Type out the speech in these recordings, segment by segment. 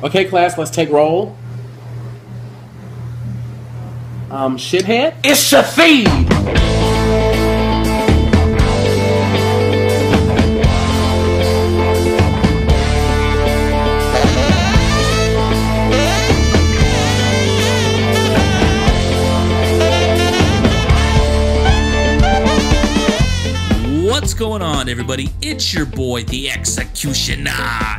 Okay, class, let's take roll. Shithead? It's Shafid! What's going on, everybody? It's your boy, the Executioner.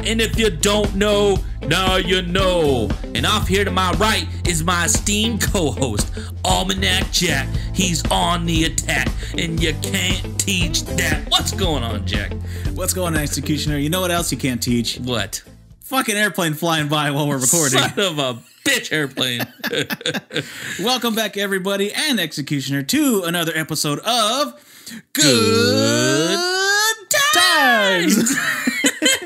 And if you don't know, now you know. And off here to my right is my esteemed co-host, Almanac Jack. He's on the attack, and you can't teach that. What's going on, Jack? What's going on, Executioner? You know what else you can't teach? What? Fucking airplane flying by while we're recording. Son of a bitch airplane. Welcome back, everybody, and Executioner, to another episode of Good Times.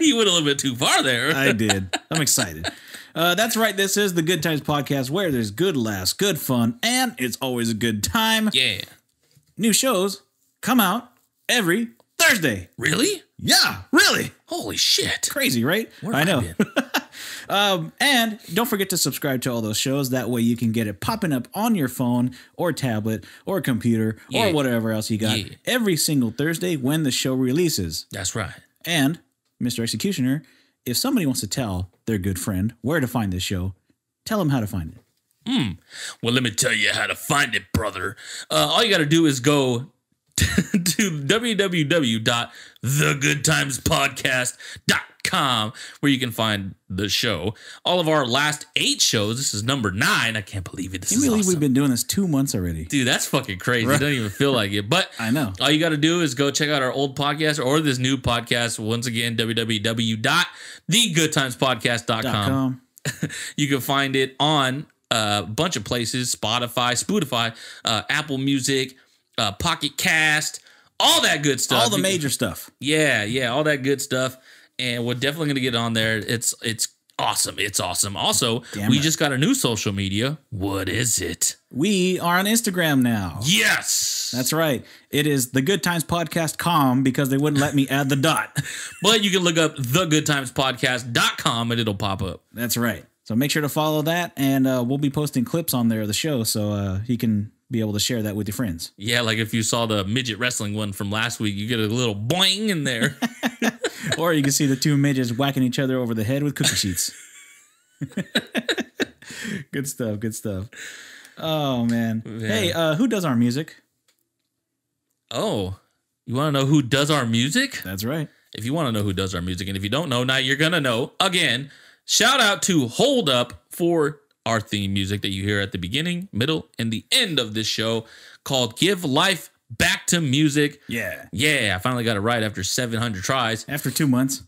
You went a little bit too far there. I did. I'm excited. That's right. This is the Good Times podcast, where there's good laughs, good fun, and it's always a good time. Yeah. New shows come out every Thursday. Really? Yeah, really. Holy shit. Crazy, right? Where I have know. I been? And don't forget to subscribe to all those shows. That way you can get it popping up on your phone or tablet or computer or whatever else you got every single Thursday when the show releases. That's right. And, Mr. Executioner, if somebody wants to tell their good friend where to find this show, tell them how to find it. Well, let me tell you how to find it, brother. All you got to do is go to www.thegoodtimespodcast.com, where you can find the show. All of our last 8 shows. This is number 9. I can't believe it. This Can is you believe awesome. we've been doing this 2 months already? Dude, that's fucking crazy. Right. It doesn't even feel like it. But I know. all you got to do is go check out our old podcast or this new podcast. Once again, www.thegoodtimespodcast.com. You can find it on a bunch of places: Spotify, Apple Music, Pocket Cast, all that good stuff. All the major stuff. Yeah, all that good stuff. And we're definitely going to get on there. It's awesome. It's awesome. Also, we just got a new social media. What is it? We are on Instagram now. Yes. That's right. It is the Good Times Podcast.com because they wouldn't let me add the dot. But you can look up thegoodtimespodcast.com and it'll pop up. That's right. So make sure to follow that, and we'll be posting clips on there of the show, so you can be able to share that with your friends. Yeah, like if you saw the midget wrestling one from last week, you get a little boing in there. Or you can see the 2 midgets whacking each other over the head with cookie sheets. Good stuff, good stuff. Oh, man. Yeah. Hey, who does our music? Oh, you want to know who does our music? That's right. If you want to know who does our music, and if you don't know, now you're going to know. Again, shout out to Hold Up for our theme music that you hear at the beginning, middle, and the end of this show, called Give Life Back to Music. Yeah. Yeah, I finally got it right after 700 tries. After 2 months.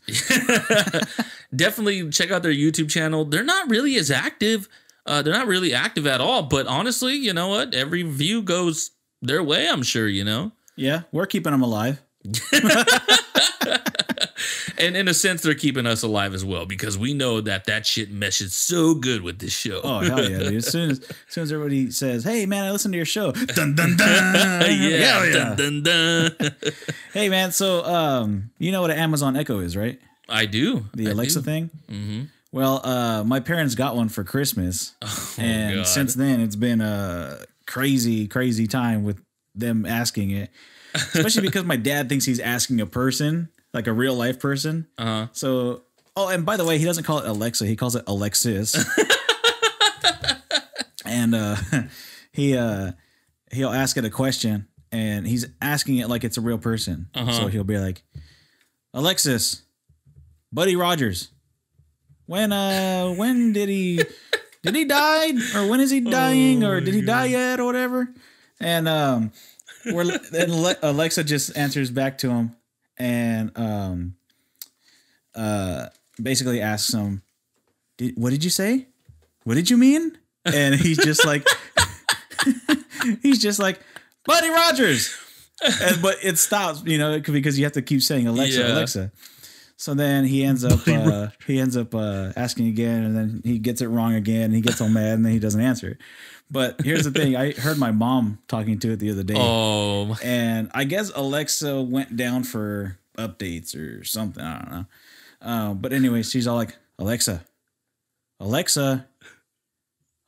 Definitely check out their YouTube channel. They're not really as active. They're not really active at all. But honestly, you know what? Every view goes their way, I'm sure, you know? Yeah, we're keeping them alive. And in a sense, they're keeping us alive as well, because we know that shit meshes so good with this show. Oh, hell yeah, dude. As soon as everybody says, hey, man, I listened to your show. Dun, dun, dun. Yeah. Yeah. Dun, dun, dun. Hey, man, so you know what an Amazon Echo is, right? I do. The Alexa thing? Mm-hmm. Well, my parents got one for Christmas. And God. since then, it's been a crazy, crazy time with them asking it. Especially because my dad thinks he's asking a person, like a real life person. Uh-huh. So, and by the way, he doesn't call it Alexa. He calls it Alexis. And he'll ask it a question, and he's asking it like it's a real person. So he'll be like, Alexis, Buddy Rogers, when did he die, or when is he dying, or did he die yet, or whatever? And then Alexa just answers back to him, and basically asks him, what did you say? What did you mean? And he's just like, Buddy Rogers. But it stops, because you have to keep saying Alexa, Alexa. So then he ends up asking again, and then he gets it wrong again, and he gets all mad, and then he doesn't answer. But here's the thing. I heard my mom talking to it the other day. Oh. And I guess Alexa went down for updates or something. I don't know. But anyway, she's all like, Alexa, Alexa,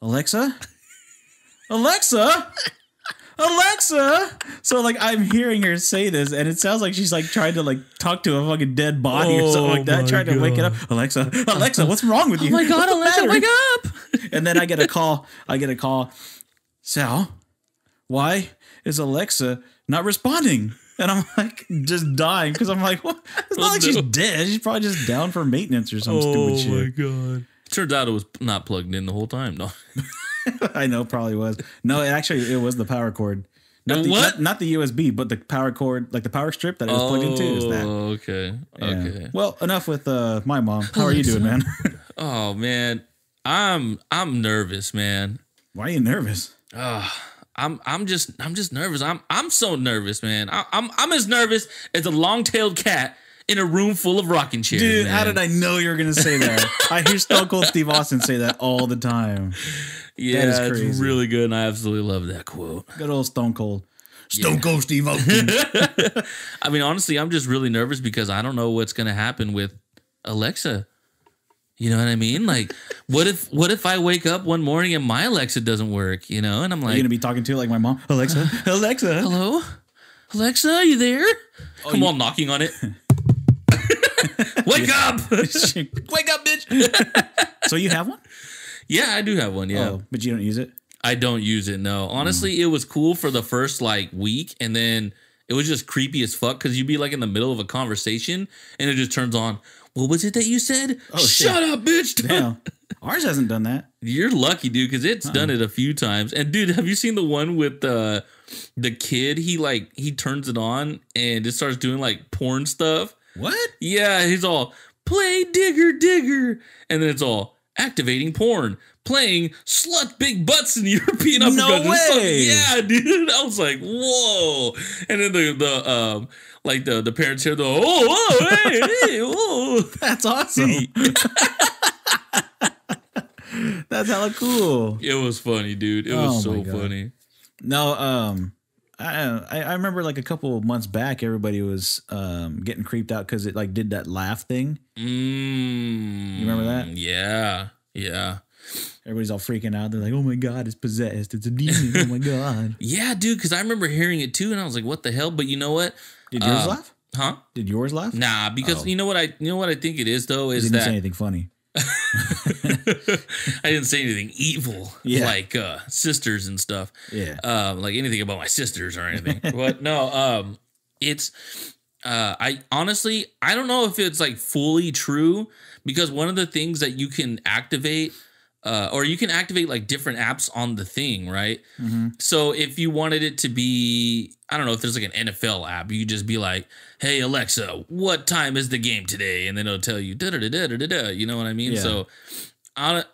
Alexa, Alexa, Alexa. So like I'm hearing her say this, and it sounds like she's like trying to like talk to a fucking dead body or something like that, trying to wake it up. Alexa, Alexa, what's wrong with you? Oh my God, Alexa, wake up! And then I get a call. Sal, why is Alexa not responding? And I'm like just dying because I'm like, what? It's not like she's dead. She's probably just down for maintenance or some stupid shit. Oh my God. Turns out it was not plugged in the whole time. No. I know, probably was. No, it was the power cord. Not the USB, but the power cord, like the power strip that it was plugged into. Is that? Oh, okay. Yeah. Okay. Well, enough with my mom. How are you doing, man? Oh man, I'm nervous, man. Why are you nervous? I'm just nervous. I'm so nervous, man. I'm as nervous as a long-tailed cat in a room full of rocking chairs. Dude, man. how did I know you were gonna say that? I hear Stone Cold Steve Austin say that all the time. Yeah, that is crazy. It's really good, and I absolutely love that quote. Good old Stone Cold. Stone Cold Steve Austin. I mean, honestly, I'm just really nervous because I don't know what's gonna happen with Alexa. You know what I mean? Like, what if I wake up one morning and my Alexa doesn't work? You know, and I'm like, Are you gonna be talking to like my mom? Alexa, Alexa. Hello, Alexa, are you there? Come on, knocking on it. Wake up! Wake up, bitch! So you have one? Yeah, I do have one. Yeah, but you don't use it. I don't use it. No, honestly, it was cool for the first like week, and then it was just creepy as fuck because you'd be like in the middle of a conversation, and it just turns on. What was it that you said? Oh, shut up, bitch! Damn. Ours hasn't done that. You're lucky, dude, because it's done it a few times. And dude, have you seen the one with the kid? He turns it on and it starts doing like porn stuff. What? Yeah, he's all play digger digger, and then it's all activating porn, playing slut big butts in European uppercuts. No way. Yeah, dude. I was like, whoa. And then the parents hear the hey, oh. That's awesome. That's hella cool. It was funny, dude. It was so funny. No, I remember like a couple of months back, everybody was getting creeped out because it like did that laugh thing. You remember that? Yeah, yeah. Everybody's all freaking out. They're like, "Oh my God, it's possessed! It's a demon! Oh my God!" Yeah, dude. Because I remember hearing it too, and I was like, "What the hell?" But you know what? Did yours laugh? Huh? Did yours laugh? Nah, because you know what I think it is though is didn't that say anything funny. I didn't say anything evil, like sisters and stuff. Yeah, like anything about my sisters or anything. But no, it's I honestly I don't know if it's like fully true because one of the things that you can activate. Or you can activate like different apps on the thing, right? Mm-hmm. So if you wanted it to be, I don't know if there's like an NFL app, you could just be like, "Hey Alexa, what time is the game today?" And then it'll tell you, da da da da da da. You know what I mean? Yeah. So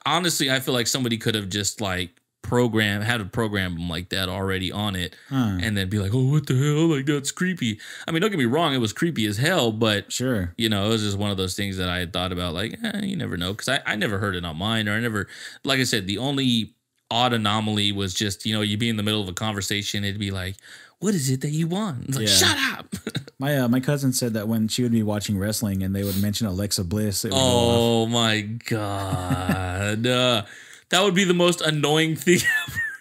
honestly, I feel like somebody could have just like had a program like that already on it, and then be like, "Oh, what the hell? Like that's creepy." I mean, don't get me wrong, it was creepy as hell, but sure, you know, it was just one of those things that I had thought about. Like, you never know, because I never heard it on mine, or I never, like I said, the only odd anomaly was just you'd be in the middle of a conversation, it'd be like, "What is it that you want?" It's like, shut up. My cousin said that when she would be watching wrestling and they would mention Alexa Bliss, it would oh my God. That would be the most annoying thing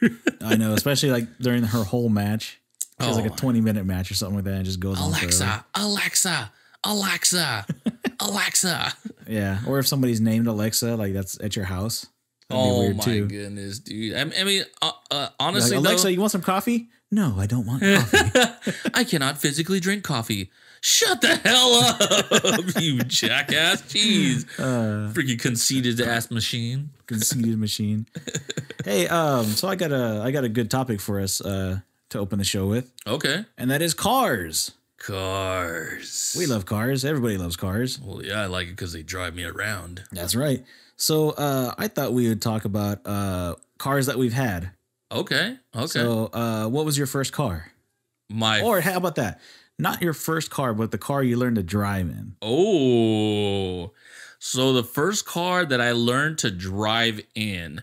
ever. I know, especially like during her whole match. She has like a 20-minute match or something like that. And it just goes on forever. Alexa. Yeah, or if somebody's named Alexa, like that's at your house. That'd be weird too. Goodness, dude. I mean, honestly, like, Alexa, you want some coffee? No, I don't want coffee. I cannot physically drink coffee. Shut the hell up, you jackass. Jeez. Freaking conceited ass machine. Conceited machine. Hey, so I got a good topic for us to open the show with. Okay. And that is cars. Cars. We love cars. Everybody loves cars. Well, yeah, I like it because they drive me around. That's right. So I thought we would talk about cars that we've had. Okay. So what was your first car? Or how about that? Not your first car, but the car you learned to drive in. Oh, so the first car that I learned to drive in,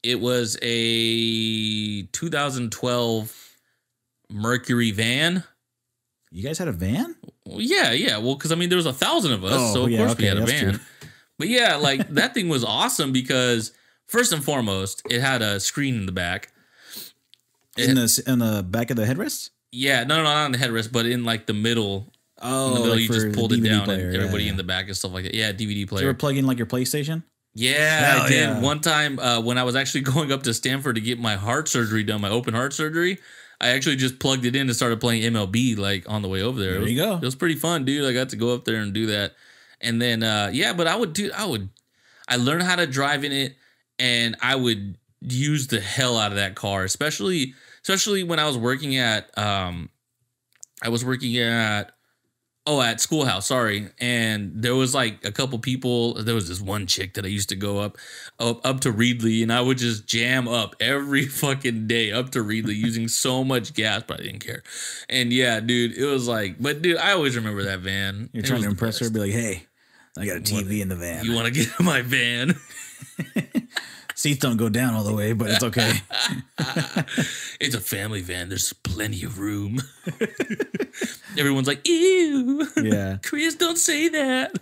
it was a 2012 Mercury van. You guys had a van? Well, yeah. Well, because I mean, there was 1,000 of us, so of course we had a van. True. But yeah, like that thing was awesome because first and foremost, it had a screen in the back. In the back of the headrest? Yeah, no, not on the headrest, but in like the middle. Oh, in the middle, like you for just pulled it DVD down player, and everybody yeah. in the back and stuff like that. Yeah, DVD Did player. you ever plug in like your PlayStation? Yeah, Hell I did. yeah. One time when I was actually going up to Stanford to get my heart surgery done, my open heart surgery, I actually just plugged it in and started playing MLB like on the way over there. There you go. It was pretty fun, dude. I got to go up there and do that. And then yeah, but I learned how to drive in it, and I would use the hell out of that car, especially when I was working at at Schoolhouse, sorry. And there was like a couple people. There was this one chick that I used to go up to Reedley, and I would just jam up every fucking day up to Reedley using so much gas, but I didn't care. And yeah, dude, it was like, but dude, I always remember that van. You're It trying was to the impress her, best. be like, hey, I got a TV in the van. You want to get in my van? Seats don't go down all the way, but it's okay. It's a family van. There's plenty of room. Everyone's like, ew. Yeah. Chris, don't say that.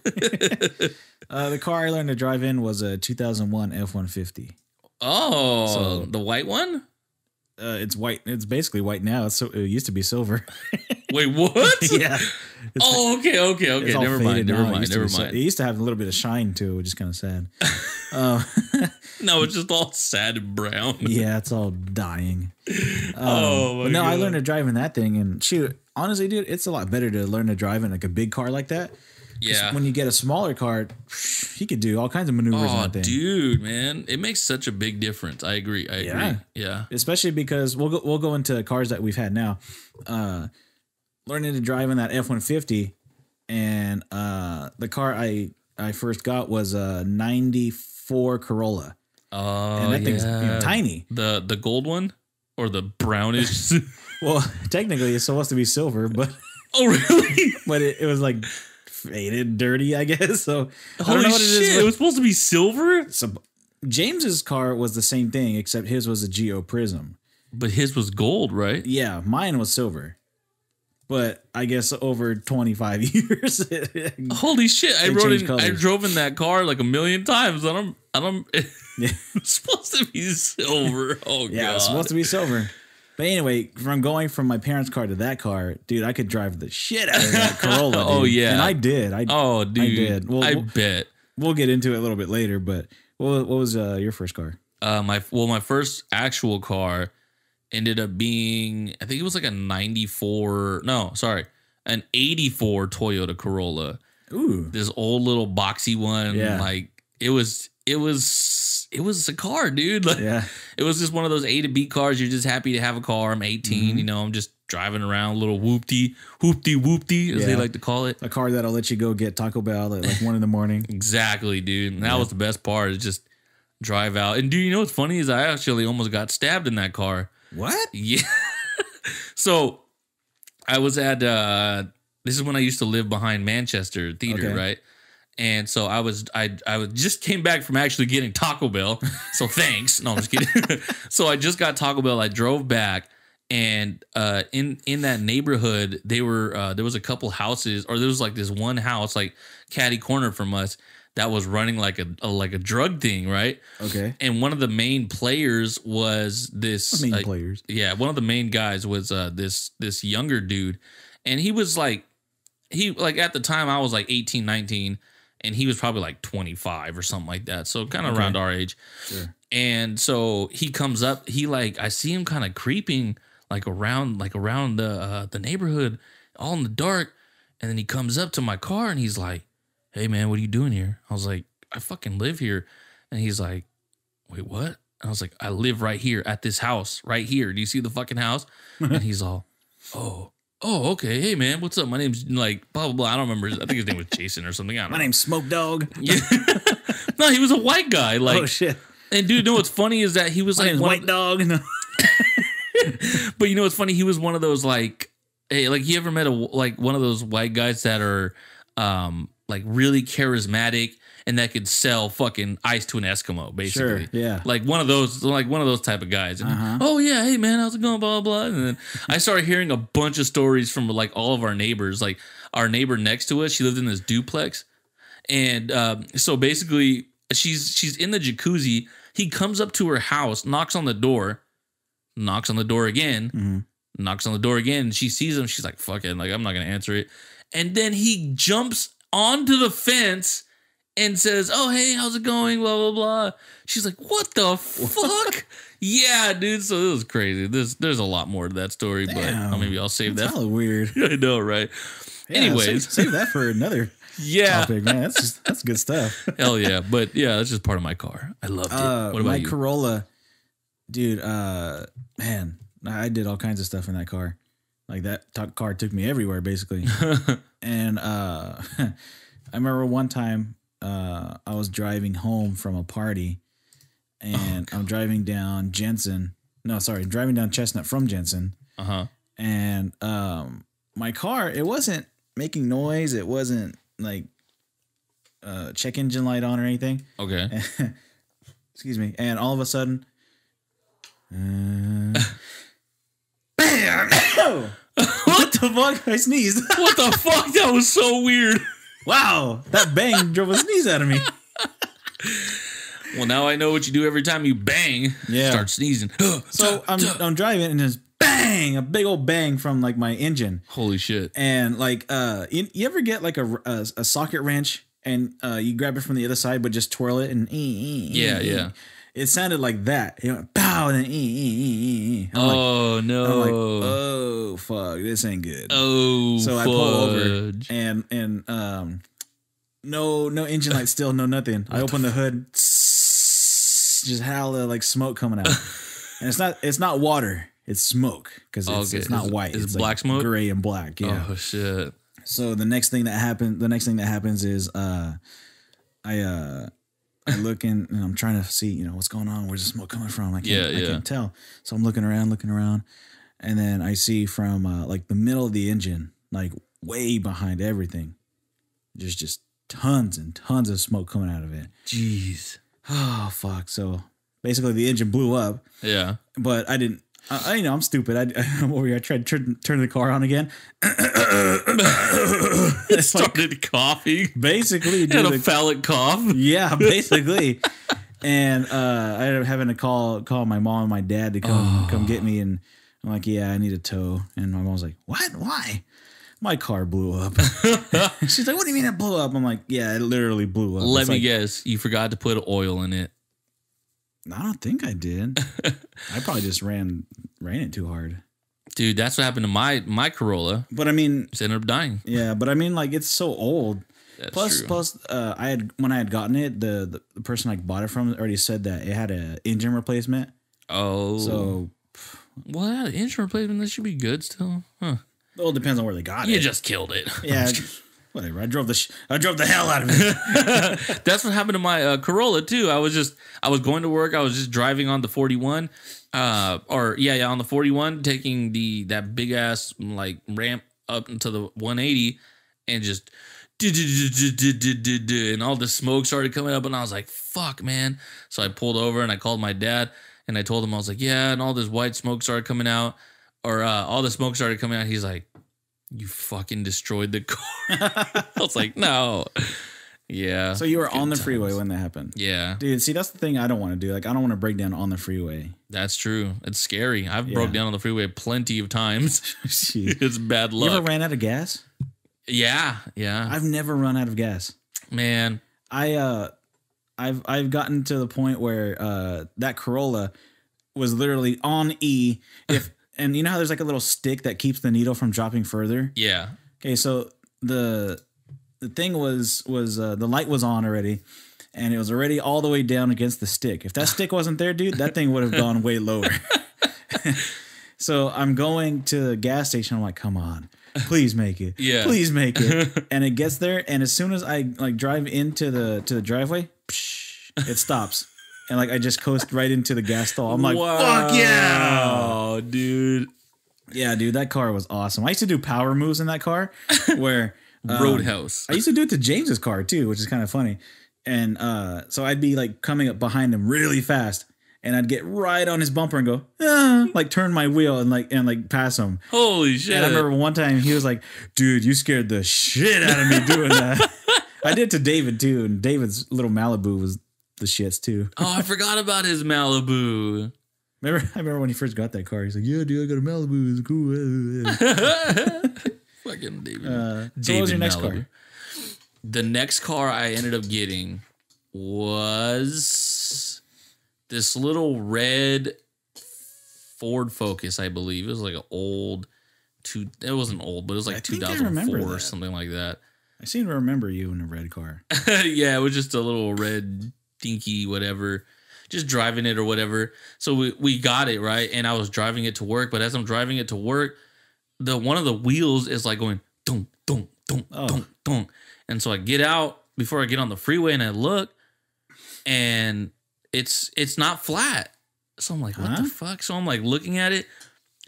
The car I learned to drive in was a 2001 F-150. Oh, So- the white one? It's white. It's basically white now. It used to be silver. Wait, what? yeah. Oh, okay. It's all Never faded mind. now. It used to have a little bit of shine to it, which is kind of sad. No, it's just all sad and brown. Yeah, it's all dying. Oh, my But no, I God. learned to drive in that thing, and shoot, honestly, dude, it's a lot better to learn to drive in like a big car like that. 'Cause Yeah. when you get a smaller car, he could do all kinds of maneuvers in Oh, that thing. dude, man. It makes such a big difference. I agree. Yeah. Yeah. Especially because we'll go into cars that we've had now. Learning to drive in that F-150, and the car I first got was a '94 Corolla, Oh, and that thing's tiny. The gold one or the brownish? Well, technically it's supposed to be silver, but Oh, really? it was like faded, dirty, I guess. So I Holy don't know what it shit! is. It was supposed to be silver, So James's car was the same thing, except his was a Geo Prism. but his was gold, right? Yeah, mine was silver. But I guess over 25 years, Holy shit! I changed colors. drove in that car like a million times. I don't. Yeah. It's supposed to be silver. Oh yeah, god. it's supposed to be silver. But anyway, from going from my parents' car to that car, dude, I could drive the shit out of that Corolla. Dude. Oh, yeah. and I did. Oh, dude. I did. Well, I bet. we'll get into it a little bit later. But what was your first car? My first actual car ended up being, I think it was like a 94. No, sorry, an 84 Toyota Corolla. Ooh, This old little boxy one. Yeah. Like it was a car, dude. Like, yeah. it was just one of those A to B cars. You're just happy to have a car. I'm 18, Mm-hmm. you know, I'm just driving around, a little whoopty, as they Yeah. like to call it. A car that'll let you go get Taco Bell at like 1 a.m. Exactly, dude. And that was the best part, is just drive out. And do you know what's funny is I actually almost got stabbed in that car. What? Yeah. So I was at this is when I used to live behind Manchester Theater, Okay. right? And so I was just came back from actually getting Taco Bell. So thanks. No, I'm just kidding. So I just got Taco Bell. I drove back, and in that neighborhood, there was a couple houses, or there was like this one house like catty corner from us that was running like a drug thing, right? Okay. And one of the main players was this Main players. Yeah, one of the main guys was this younger dude, and he was like at the time I was like 18, 19, and he was probably like 25 or something like that. So kind of around our age. Sure. And so he comes up, I see him kind of creeping around the neighborhood all in the dark, and then he comes up to my car and he's like, "Hey man, what are you doing here?" I was like, "I fucking live here." And he's like, "Wait, what?" And I was like, "I live right here at this house right here. Do you see the fucking house?" And he's all, Oh, okay. Hey man, what's up? My name's like blah blah blah. I don't remember. I think his name was Jason or something. I don't My know. name's Smoke Dog. Yeah. No, he was a white guy. Like, Oh shit. and dude, you know what's funny is that he was My like name's one White of, Dog. No. but you know what's funny? He was one of those like, hey, like you ever met one of those white guys that are like really charismatic and that could sell fucking ice to an Eskimo, basically. Sure, yeah. Like one of those type of guys. And, oh yeah, hey man, how's it going? Blah blah blah. And then I started hearing a bunch of stories from like all of our neighbors. Like our neighbor next to us, she lived in this duplex. And so basically, she's in the jacuzzi. He comes up to her house, knocks on the door again, knocks on the door again. And she sees him. She's like, fuck it. Like, I'm not going to answer it. And then he jumps onto the fence and says, oh, hey, how's it going? Blah, blah, blah. She's like, what the fuck? Yeah, dude. So it was crazy. There's a lot more to that story, but maybe I'll save that. That's hella weird. I know, right? Yeah, Anyways. save that for another topic, man. That's good stuff. Hell yeah. But yeah, that's just part of my car. I loved it. What about my you? Corolla, dude, man, I did all kinds of stuff in that car. Like that car took me everywhere, basically. And I remember one time I was driving home from a party, and I'm driving down driving down Chestnut from Jensen. And my car, it wasn't making noise. It wasn't like check engine light on or anything. Okay. Excuse me. And all of a sudden, bam! What the fuck? I sneezed. What the fuck? That was so weird. Wow, that bang drove a sneeze out of me. Well, now I know what you do every time you bang. Yeah. Start sneezing. So I'm driving and there's bang, a big old bang from like my engine. Holy shit. And like you ever get like a socket wrench and you grab it from the other side but just twirl it and yeah. It sounded like that. It went pow and then Oh no. I'm like, oh fuck, this ain't good. Oh, so I pull over and no engine light still, no nothing. I open the hood, just howl like smoke coming out. And it's not water, it's smoke because it's not white. It's black like smoke, gray and black. Yeah. Oh shit. So the next thing that happens is I look in and I'm trying to see, what's going on. Where's the smoke coming from? I can't tell. So I'm looking around, and then I see from like the middle of the engine, like way behind everything, there's just tons and tons of smoke coming out of it. Jeez. Oh fuck. So basically the engine blew up. Yeah. But I didn't. I'm stupid. I'm over here. I tried to turn the car on again. It started coughing. Basically, had a phallic cough. Yeah, basically. And I ended up having to call my mom and my dad to come get me. And I'm like, yeah, I need a tow. And my mom was like, what? Why? My car blew up. She's like, what do you mean it blew up? I'm like, yeah, it literally blew up. Let me guess. You forgot to put oil in it. I don't think I did. I probably just ran it too hard. Dude, that's what happened to my Corolla. But I mean, just ended up dying. Yeah, but I mean, like, it's so old. That's true. Plus, when I had gotten it, the person I bought it from already said that it had an engine replacement. Oh, so well, engine replacement, that should be good still, huh? Well, it depends on where they got it. You just killed it. Yeah. Whatever. I drove the hell out of it. That's what happened to my Corolla too. I was going to work. I was just driving on the 41, on the 41, taking that big ass like ramp up into the 180, and just and all the smoke started coming up, and I was like, "Fuck, man!" So I pulled over and I called my dad, and I told him, I was like, "Yeah," and all this white smoke started coming out, all the smoke started coming out. He's like, you fucking destroyed the car. I was like, no. Yeah. So you were on the freeway when that happened. Yeah. Dude, see, that's the thing I don't want to do. Like, I don't want to break down on the freeway. That's true. It's scary. I've broke down on the freeway plenty of times. It's bad luck. You ever ran out of gas? Yeah. Yeah. I've never run out of gas. Man. I've gotten to the point where that Corolla was literally on E. And you know how there's like a little stick that keeps the needle from dropping further? Yeah. Okay, so the thing was the light was on already, and it was already all the way down against the stick. If that stick wasn't there, dude, that thing would have gone way lower. So I'm going to the gas station. I'm like, come on, please make it. Yeah. Please make it. And it gets there, and as soon as I like drive into the driveway, it stops. And like I just coast right into the gas stall. I'm like, fuck yeah, dude. Yeah, dude, that car was awesome. I used to do power moves in that car where Roadhouse. I used to do it to James's car too, which is kind of funny. And so I'd be like coming up behind him really fast, and I'd get right on his bumper and go, like turn my wheel and like pass him. Holy shit. And I remember one time he was like, dude, you scared the shit out of me doing that. I did to David too, and David's little Malibu was the shits too. Oh, I forgot about his Malibu. I remember when he first got that car. He's like, "Yeah, dude, I got a Malibu. It's cool." Fucking David. So what was your next car? The next car I ended up getting was this little red Ford Focus, I believe. It was like an old it wasn't old, but it was like 2004 or something like that. I seem to remember you in a red car. Yeah, it was just a little red dinky whatever. Just driving it or whatever. So we got it, right? And I was driving it to work, but as I'm driving it to work, one of the wheels is like going dunk, dunk, dunk, dunk, dunk. And so I get out before I get on the freeway and I look, and it's not flat. So I'm like, what the fuck? So I'm like looking at it.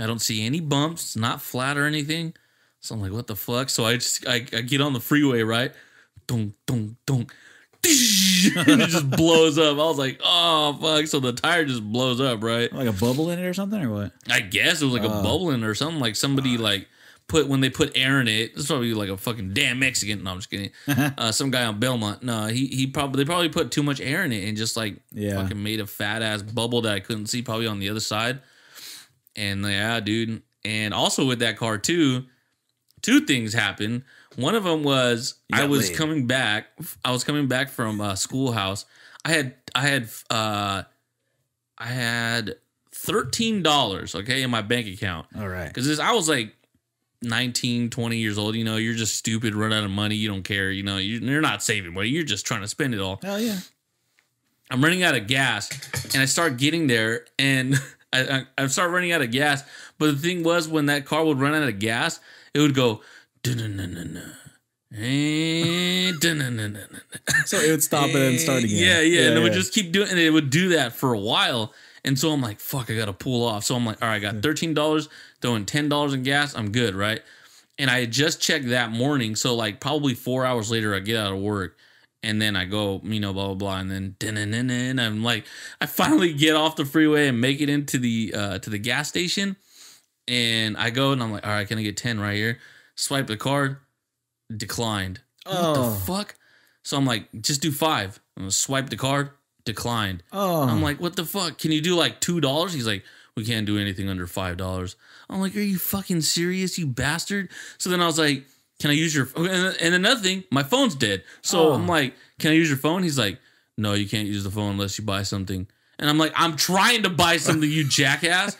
I don't see any bumps. It's not flat or anything. So I'm like, what the fuck? So I get on the freeway, right? Dunk, dunk, dunk. And it just blows up. I was like, oh fuck. So the tire just blows up, right? Like a bubble in it or something, or what? I guess it was like a bubble in it or something. Like somebody like when they put air in it. It's probably like a fucking damn Mexican. No, I'm just kidding. Some guy on Belmont. No, they probably put too much air in it and just like fucking made a fat ass bubble that I couldn't see probably on the other side. And yeah, dude. And also with that car too, two things happened. One of them was I was coming back from schoolhouse. I had $13, okay, in my bank account. All right. Because I was like 19, 20 years old. You know, you're just stupid, run out of money. You don't care. You know, you're not saving money. You're just trying to spend it all. Hell yeah. I'm running out of gas, and I start getting there, and I start running out of gas. But the thing was, when that car would run out of gas, it would go. So it would stop and then start again. Yeah. And it would just keep doing, and it would do that for a while. And so I'm like, fuck, I gotta pull off. So I'm like, all right, I got $13, throwing $10 in gas, I'm good, right? And I had just checked that morning, so like probably 4 hours later, I get out of work, and then I go, you know, blah blah blah, and then I'm like, I finally get off the freeway and make it into the gas station, and I go and I'm like, all right, can I get 10 right here? Swipe the card, declined. What the fuck? So I'm like, just do 5. I'm gonna swipe the card, declined. I'm like, what the fuck? Can you do like $2? He's like, we can't do anything under $5. I'm like, are you fucking serious, you bastard? So then I was like, can I use your phone? And another thing, my phone's dead. So I'm like, can I use your phone? He's like, no, you can't use the phone unless you buy something. And I'm like, I'm trying to buy something, you jackass.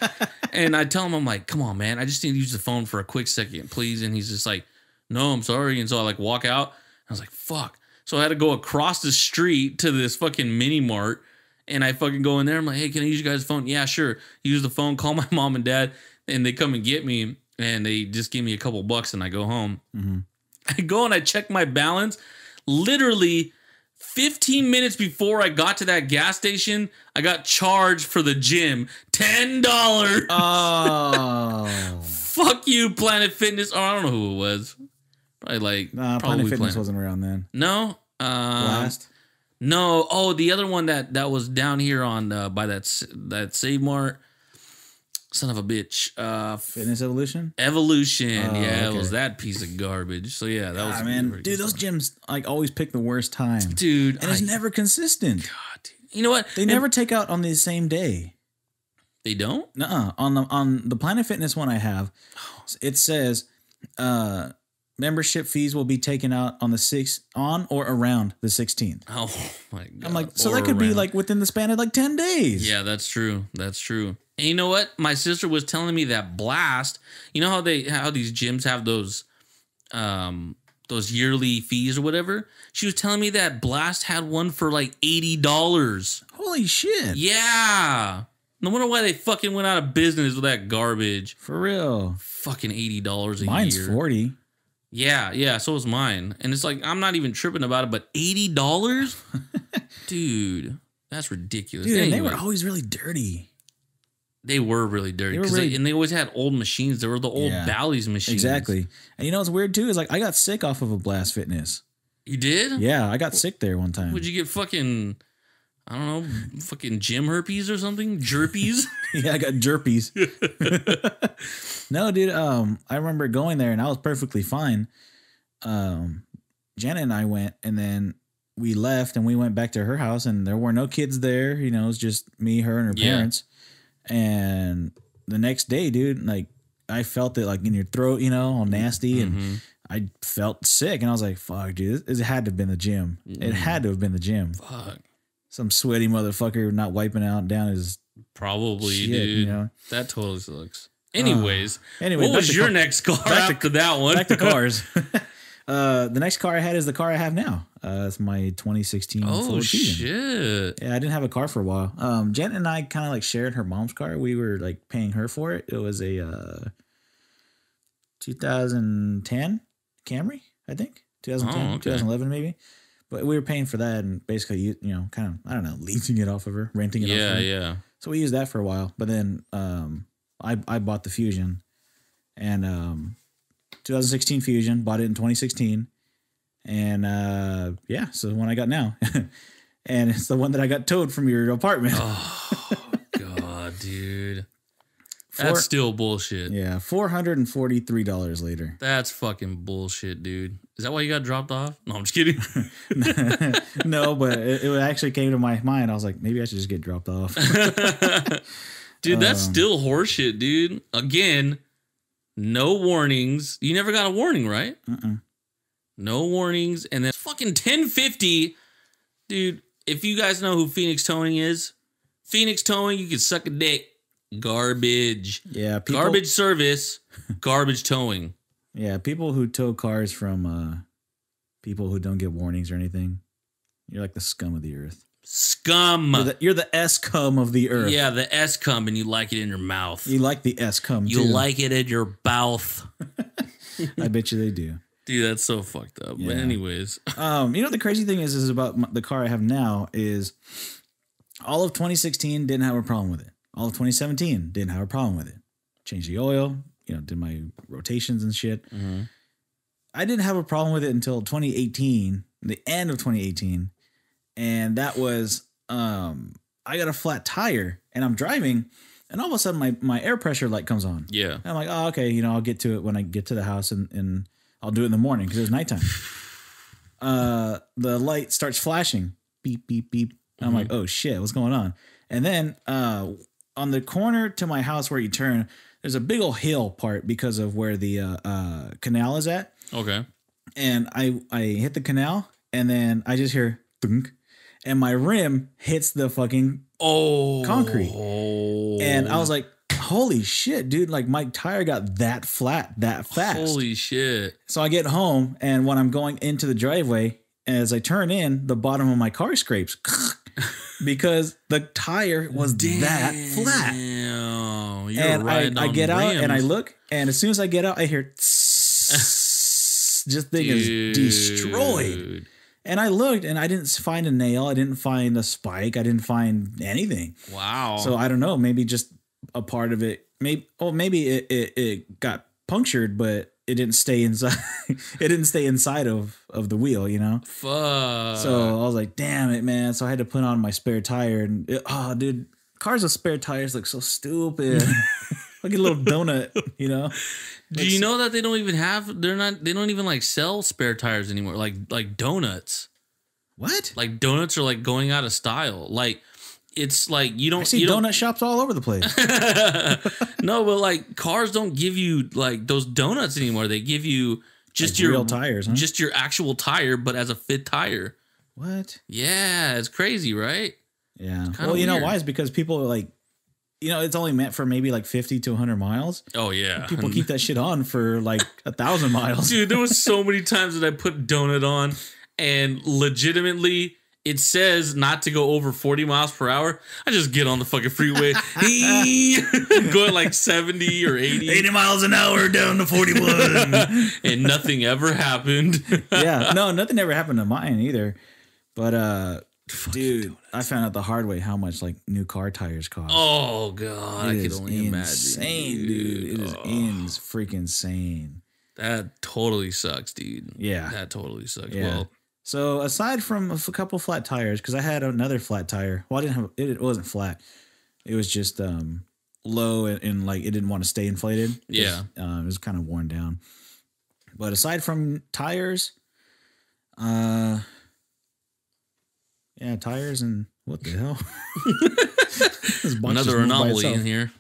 And I tell him, I'm like, come on, man. I just need to use the phone for a quick second, please. And he's just like, no, I'm sorry. And so I like walk out. I was like, fuck. So I had to go across the street to this fucking mini mart. And I fucking go in there. I'm like, hey, can I use you guys' phone? Yeah, sure. Use the phone. Call my mom and dad. And they come and get me. And they just give me a couple bucks and I go home. Mm-hmm. I go and I check my balance. Literally 15 minutes before I got to that gas station, I got charged for the gym $10. Oh. Fuck you, Planet Fitness. Oh, I don't know who it was. Probably like Planet Fitness wasn't around then. No. Blast? No. Oh, the other one that was down here on by that Save Mart. Son of a bitch. Fitness Evolution? Evolution. Okay. It was that piece of garbage. So yeah, that was man. Dude, those gyms like always pick the worst time. Dude. And it's never consistent. God, dude. You know what? They never take out on the same day. They don't? Nuh-uh. On the Planet Fitness one I have, it says membership fees will be taken out on the 6th on or around the 16th. Oh my God. I'm like, so that could be like within the span of like 10 days. Yeah, that's true. That's true. And you know what? My sister was telling me that Blast, you know how these gyms have those yearly fees or whatever? She was telling me that Blast had one for like $80. Holy shit. Yeah. No wonder why they fucking went out of business with that garbage. For real. Fucking $80 a year. Mine's $40. Yeah, so is mine. And it's like, I'm not even tripping about it, but $80? Dude, that's ridiculous. Dude, anyway, they were always really dirty. They were really dirty. And they always had old machines. They were the old Bally's machines. Exactly. And you know what's weird too is like I got sick off of a Blast Fitness. You did? Yeah, I got sick there one time. Would you get fucking, I don't know, fucking gym herpes or something? Jerpies? Yeah, I got jerpies. No, dude, I remember going there and I was perfectly fine. Janet and I went, and then we left and we went back to her house, and there were no kids there. You know, it was just me, her, and her parents. And the next day, dude, like I felt it like in your throat, you know, all nasty, and I felt sick, and I was like, "Fuck, dude, it had to have been the gym. It had to have been the gym. Fuck, some sweaty motherfucker not wiping out down his probably, shit, dude. You know? That totally sucks. Anyways, anyway, what was your next car after that one? Back to cars. The next car I had is the car I have now. It's my 2016 Ford Fusion. Shit! Yeah, I didn't have a car for a while. Jen and I kind of like shared her mom's car. We were like paying her for it. It was a 2010 Camry, I think. 2010, 2011 maybe. But we were paying for that and basically, you know, kind of, I don't know, leasing it off of her, renting it off of her. Yeah. So we used that for a while. But then I bought the Fusion, and 2016 Fusion, bought it in 2016. And yeah, so the one I got now. And it's the one that I got towed from your apartment. Oh, God, dude. That's still bullshit. Yeah, $443 later. That's fucking bullshit, dude. Is that why you got dropped off? No, I'm just kidding. No, but it actually came to my mind. I was like, maybe I should just get dropped off. Dude, that's still horseshit, dude. Again, no warnings. You never got a warning, right? No warnings. And then fucking 1050. Dude, if you guys know who Phoenix Towing is, Phoenix Towing, you can suck a dick. Garbage. Yeah. Garbage service. Garbage towing. Yeah. People who tow cars from people who don't get warnings or anything, you're like the scum of the earth. Scum. You're the S-cum of the earth. Yeah, the S-cum, and you like it in your mouth. You like the S-cum, You like it in your mouth. I bet you they do. Dude, that's so fucked up. Yeah. But anyways. You know, the crazy thing is about the car I have now is all of 2016 didn't have a problem with it. All of 2017 didn't have a problem with it. Changed the oil, you know, did my rotations and shit. I didn't have a problem with it until 2018, the end of 2018. And that was, I got a flat tire and I'm driving, and all of a sudden my air pressure light comes on. Yeah. And I'm like, oh, okay, you know, I'll get to it when I get to the house, and I'll do it in the morning because it was nighttime. The light starts flashing, beep, beep, beep. And I'm like, oh shit, what's going on? And then on the corner to my house where you turn, there's a big old hill part because of where the canal is at. Okay. And I hit the canal, and then I just hear thunk, and my rim hits the fucking concrete. And I was like, holy shit, dude, like my tire got that flat that fast. Holy shit. So I get home, and when I'm going into the driveway, as I turn in, the bottom of my car scrapes because the tire was that flat. And I get out and I look, and as soon as I get out, I hear just thing is destroyed. And I looked, and I didn't find a nail. I didn't find a spike. I didn't find anything. Wow. So I don't know. Maybe just a part of it. Maybe it got punctured, but it didn't stay inside. It didn't stay inside of the wheel, you know? Fuck. So I was like, damn it, man. So I had to put on my spare tire. And dude, cars with spare tires look so stupid. Like a little donut, you know? Do you know that they don't even they don't even like sell spare tires anymore? Like donuts. What? Like donuts are like going out of style. Like it's like you don't I see donut shops all over the place. No, but like cars don't give you like those donuts anymore. They give you just like your real tires, huh? Just your actual tire, but as a fit tire. What? Yeah, it's crazy, right? Yeah. Well, you know why? It's because people are like, you know, it's only meant for maybe like 50 to 100 miles. Oh, yeah. People keep that shit on for like 1,000 miles. Dude, there was so many times that I put donut on and legitimately it says not to go over 40 miles per hour. I just get on the fucking freeway, going like 70 or 80 miles an hour down to 41. And nothing ever happened. Yeah, no, nothing ever happened to mine either. But dude, I found out the hard way how much like new car tires cost. Oh god, I can only imagine. Insane, dude. It is freaking insane. That totally sucks, dude. Yeah, that totally sucks. Yeah. Well, so aside from a couple flat tires, because I had another flat tire. Well, I didn't have it wasn't flat. It was just low and like it didn't want to stay inflated. Yeah, it was kind of worn down. But aside from tires, Yeah, tires and what the hell? This box Another just moved by anomaly itself. in here.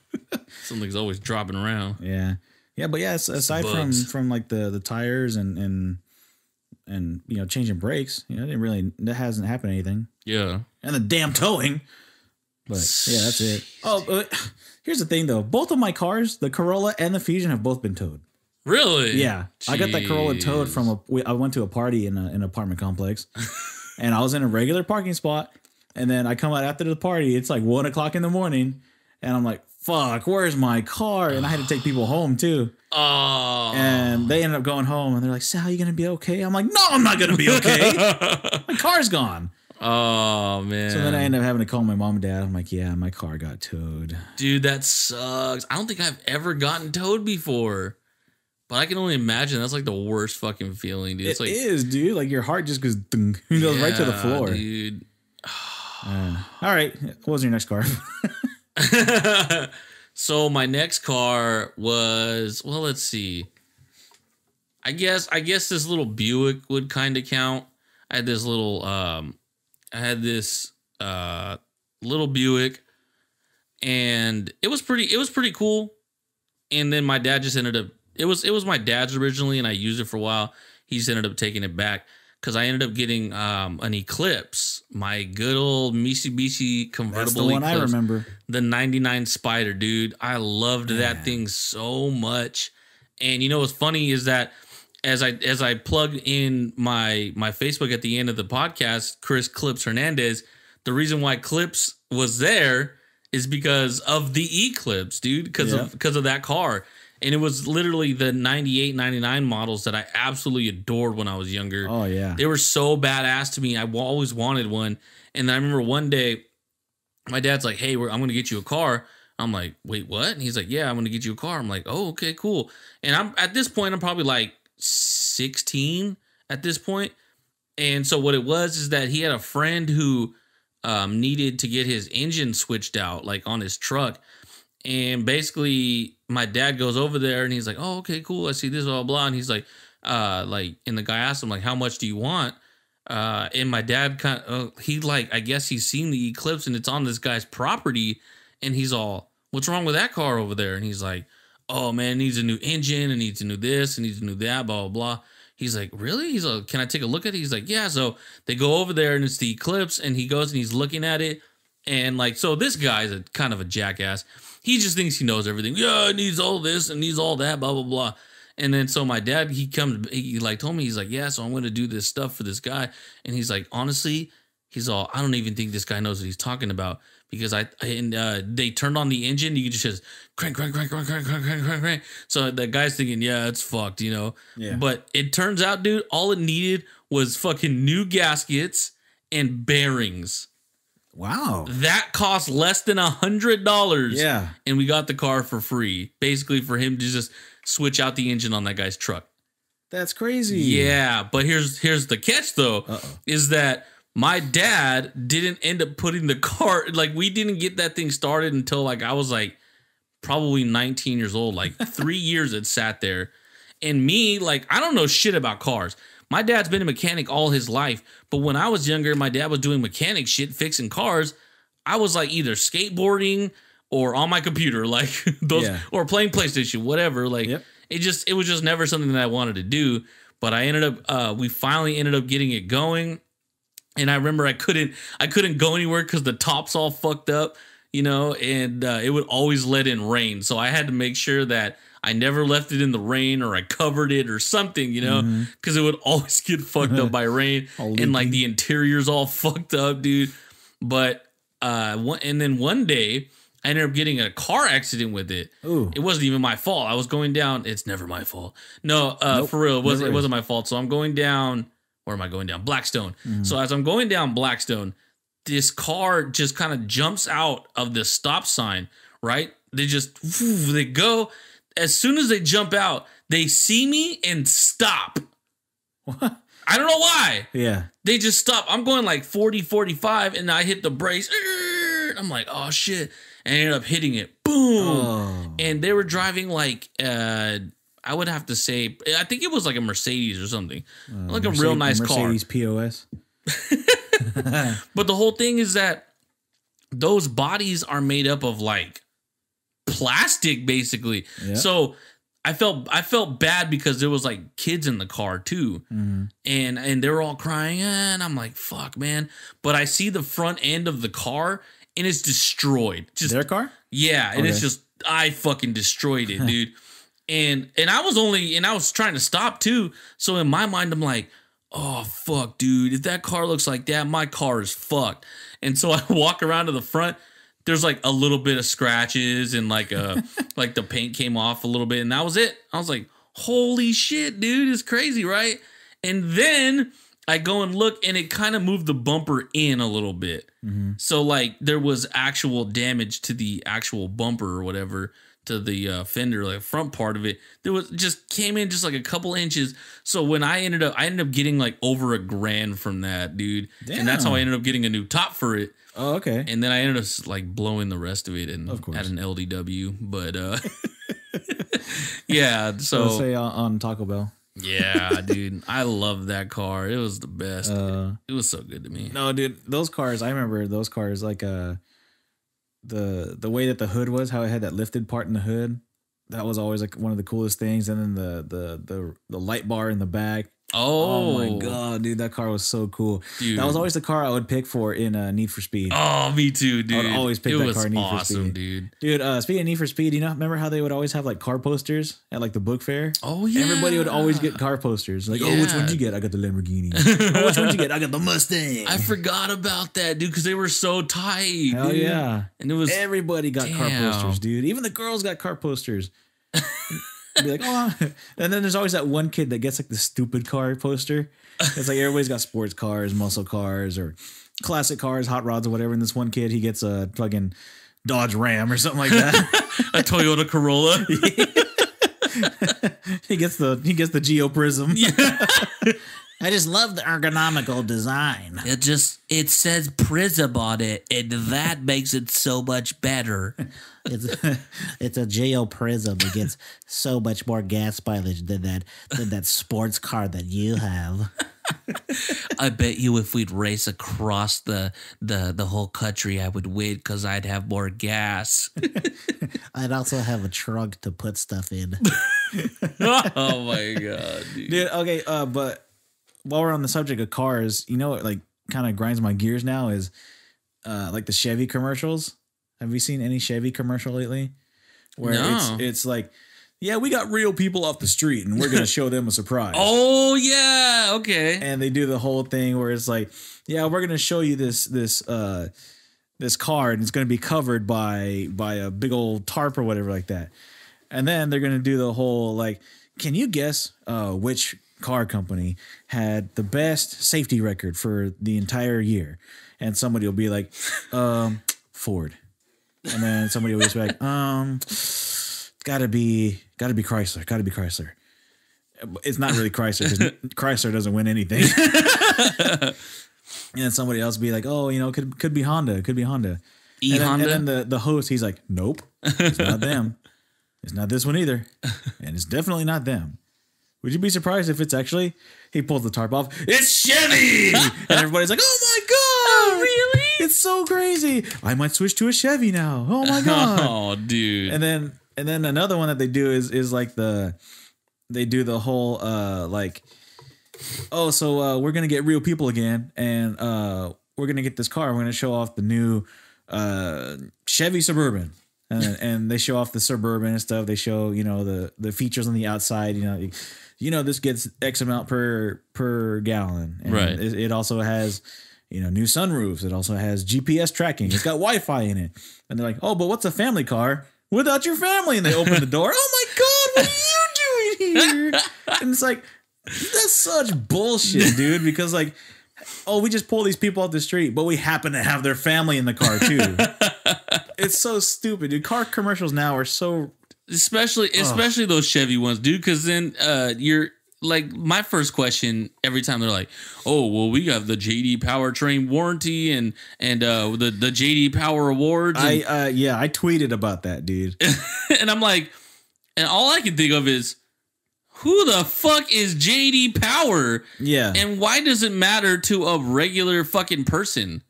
Something's always dropping around. Yeah, yeah, but yeah, aside bugs. from like the tires and you know changing brakes, you know, that hasn't happened anything. Yeah. And the damn towing. But yeah, that's it. Oh, but here's the thing though. Both of my cars, the Corolla and the Fusion, have both been towed. Really? Yeah, I got that Corolla towed Jeez. from I went to a party in an apartment complex, and I was in a regular parking spot, and then I come out after the party. It's like 1 o'clock in the morning, and I'm like, "Fuck, where's my car?" And I had to take people home too, Oh. and they ended up going home, and they're like, "Sal, you gonna be okay?" I'm like, "No, I'm not gonna be okay. My car's gone." Oh, man. So then I ended up having to call my mom and dad. I'm like, "Yeah, my car got towed." Dude, that sucks. I don't think I've ever gotten towed before. But I can only imagine that's like the worst fucking feeling, dude. It's It like is, dude. Like your heart just goes, dung, goes right to the yeah, floor. dude. All right, what was your next car? So my next car was, well, let's see. I guess this little Buick would kind of count. I had this little little Buick, and it was pretty cool. And then my dad just ended up, it was my dad's originally, and I used it for a while. He just ended up taking it back because I ended up getting an Eclipse, my good old Mitsubishi convertible. That's the one Eclipse, I remember. the 99 Spider, dude. I loved that thing so much. And you know what's funny is that as I plugged in my Facebook at the end of the podcast, Chris Clips Hernandez, the reason why Clips was there is because of the Eclipse, dude, because of that car. And it was literally the 98, 99 models that I absolutely adored when I was younger. Oh yeah, They were so badass to me. I always wanted one. And I remember one day, my dad's like, "Hey, I'm going to get you a car." I'm like, "Wait, what?" And he's like, "Yeah, I'm going to get you a car." I'm like, "Oh, okay, cool." And at this point, I'm probably like 16 at this point. And so what it was is that he had a friend who needed to get his engine switched out, like on his truck. And basically, my dad goes over there and he's like, "Oh, okay, cool. I see this, blah, blah." And he's like, and the guy asked him, like, "How much do you want?" And my dad I guess he's seen the Eclipse and it's on this guy's property. And he's all, "What's wrong with that car over there?" And he's like, "Oh, man, it needs a new engine. It needs to new this. It needs to new that, blah, blah, blah." He's like, "Really?" He's like, "Can I take a look at it?" He's like, "Yeah." So they go over there and it's the Eclipse, and he goes and he's looking at it. And like, so this guy's a kind of a jackass. He just thinks he knows everything. "Yeah, it needs all this and needs all that, blah, blah, blah." And then so my dad, he like told me, he's like, "Yeah, so I'm going to do this stuff for this guy." And he's like, "Honestly," he's all, "I don't even think this guy knows what he's talking about, because they turned on the engine. You just crank, crank, crank, crank, crank, crank, crank, crank, crank." So the guy's thinking, "Yeah, it's fucked, you know." Yeah. But it turns out, dude, all it needed was fucking new gaskets and bearings. Wow. That cost less than $100. Yeah. And we got the car for free, basically for him to just switch out the engine on that guy's truck. That's crazy. Yeah, but here's the catch though, is that my dad didn't end up putting the car, like we didn't get that thing started until like I was like probably 19 years old, like 3 years it sat there. And me, like, I don't know shit about cars. My dad's been a mechanic all his life, but when I was younger, my dad was doing mechanic shit, fixing cars. I was like either skateboarding or on my computer, like those, or playing PlayStation, whatever. Like it was just never something that I wanted to do. But I ended up, we finally ended up getting it going. And I remember I couldn't go anywhere because the top's all fucked up, you know, and it would always let in rain. So I had to make sure that I never left it in the rain, or I covered it or something, you know, because it would always get fucked up by rain. And like the interior's all fucked up, dude. But and then one day I ended up getting a car accident with it. Ooh. It wasn't even my fault. I was going down. It's never my fault. No, for real, it wasn't my fault. So I'm going down. Where am I going down? Blackstone. So as I'm going down Blackstone, this car just kind of jumps out of the stop sign, right? They go. As soon as they jump out, they see me and stop. What? I don't know why. Yeah. They just stop. I'm going like 40, 45, and I hit the brakes. I'm like, oh, shit. And I ended up hitting it. Boom. Oh. And they were driving like, I I would have to say, I think it was like a Mercedes or something, like a real nice Mercedes POS. But the whole thing is that those bodies are made up of like plastic, basically. Yeah. So I felt bad because there was like kids in the car too, and they were all crying, and I'm like, fuck, man. But I see the front end of the car, and it's destroyed. Just Their car? yeah, and it's just I fucking destroyed it, dude. And I was trying to stop too. So in my mind, I'm like, oh fuck, dude, if that car looks like that, my car is fucked. And so I walk around to the front. There's like a little bit of scratches and like like the paint came off a little bit, and that was it. I was like, holy shit, dude, it's crazy, right? And then I go and look, and it kind of moved the bumper in a little bit. So like there was actual damage to the actual bumper or whatever, to the fender, like front part of it. There was just came in just like a couple inches. So when I ended up getting like over $1,000 from that, dude. Damn. And that's how I ended up getting a new top for it. Oh, okay. And then I ended up like blowing the rest of it and Of course. at an LDW. But yeah, so Let's say on Taco Bell. yeah, dude, I love that car. It was the best. It was so good to me. No, dude, those cars. I remember those cars. Like the way that the hood was, how it had that lifted part in the hood. That was always like one of the coolest things. And then the light bar in the back. Oh my god, dude, that car was so cool. Dude. That was always the car I would pick for in Need for Speed. Oh, me too, dude. I would always pick that car in Need for awesome, Speed. dude. Dude, speaking of Need for Speed, remember how they would always have like car posters at like the book fair? Oh yeah, Everybody would always get car posters. Like, oh, which Yeah. one did you get? I got the Lamborghini. Oh, which one did you get? I got the Mustang. I forgot about that, dude, because they were so tight. Hell dude. yeah. And it was Everybody got car Damn. posters, dude. Even the girls got car posters. Be like, oh, and then there's always that one kid that gets like the stupid car poster. It's like everybody's got sports cars, muscle cars, or classic cars, hot rods, or whatever. And this one kid, he gets a fucking Dodge Ram or something like that. a Toyota Corolla. he gets the Geo Prism. I just love the ergonomical design. It says Prism on it, and that makes it so much better. It's a Geo Prism. It gets so much more gas mileage than that sports car that you have. I bet you if we'd race across the whole country, I would win because I'd have more gas. I'd also have a trunk to put stuff in. Oh my god, dude. Dude, okay, but while we're on the subject of cars, you know what like kind of grinds my gears now is like the Chevy commercials. Have you seen any Chevy commercial lately? Where No. it's like, yeah, we got real people off the street and we're gonna show them a surprise. Oh yeah, okay. And they do the whole thing where it's like, yeah, we're gonna show you this car and it's gonna be covered by a big old tarp or whatever like that. And then they're gonna do the whole like, can you guess which car company had the best safety record for the entire year? And somebody will be like, Ford. And then somebody will just be like, gotta be Chrysler. It's not really Chrysler because Chrysler doesn't win anything. And then somebody else will be like, oh, could be Honda. It could be Honda. Honda. And then the host, he's like, nope, it's not them. It's not this one either. And it's definitely not them. Would you be surprised if it's actually, he pulls the tarp off, it's Chevy! And everybody's like, oh my God! Oh, really? It's so crazy. I might switch to a Chevy now. Oh my God. Oh, dude. And then another one that they do is like they do the whole like, oh, so we're gonna get real people again, and we're gonna get this car. We're gonna show off the new Chevy Suburban, and they show off the Suburban and stuff. They show the features on the outside. This gets X amount per gallon. And Right. It also has new sunroofs. It also has GPS tracking. It's got Wi-Fi in it. And they're like, oh, but what's a family car without your family? And they open the door. Oh my God, what are you doing here? And it's like, that's such bullshit, dude. Because like, oh, we just pull these people off the street, but we happen to have their family in the car too. It's so stupid, dude. Car commercials now are so, especially those Chevy ones, dude. Because then you're like, my first question every time they're like, oh, well, we have the JD Powertrain warranty and the JD Power Awards. And, I tweeted about that, dude. and I'm like, and all I can think of is, who the fuck is JD Power? Yeah. And why does it matter to a regular fucking person?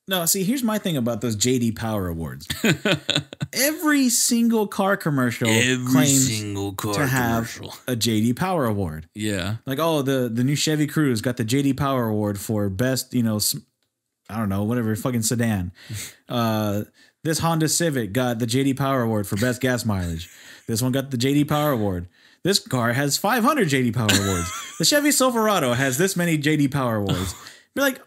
No, see, here's my thing about those JD Power Awards. Every single car commercial claims to have a JD Power Award. Yeah. Like, oh, the new Chevy Cruze got the JD Power Award for best, I don't know, whatever, fucking sedan. This Honda Civic got the JD Power Award for best gas mileage. This one got the JD Power Award. This car has 500 JD Power Awards. The Chevy Silverado has this many JD Power Awards. Be like,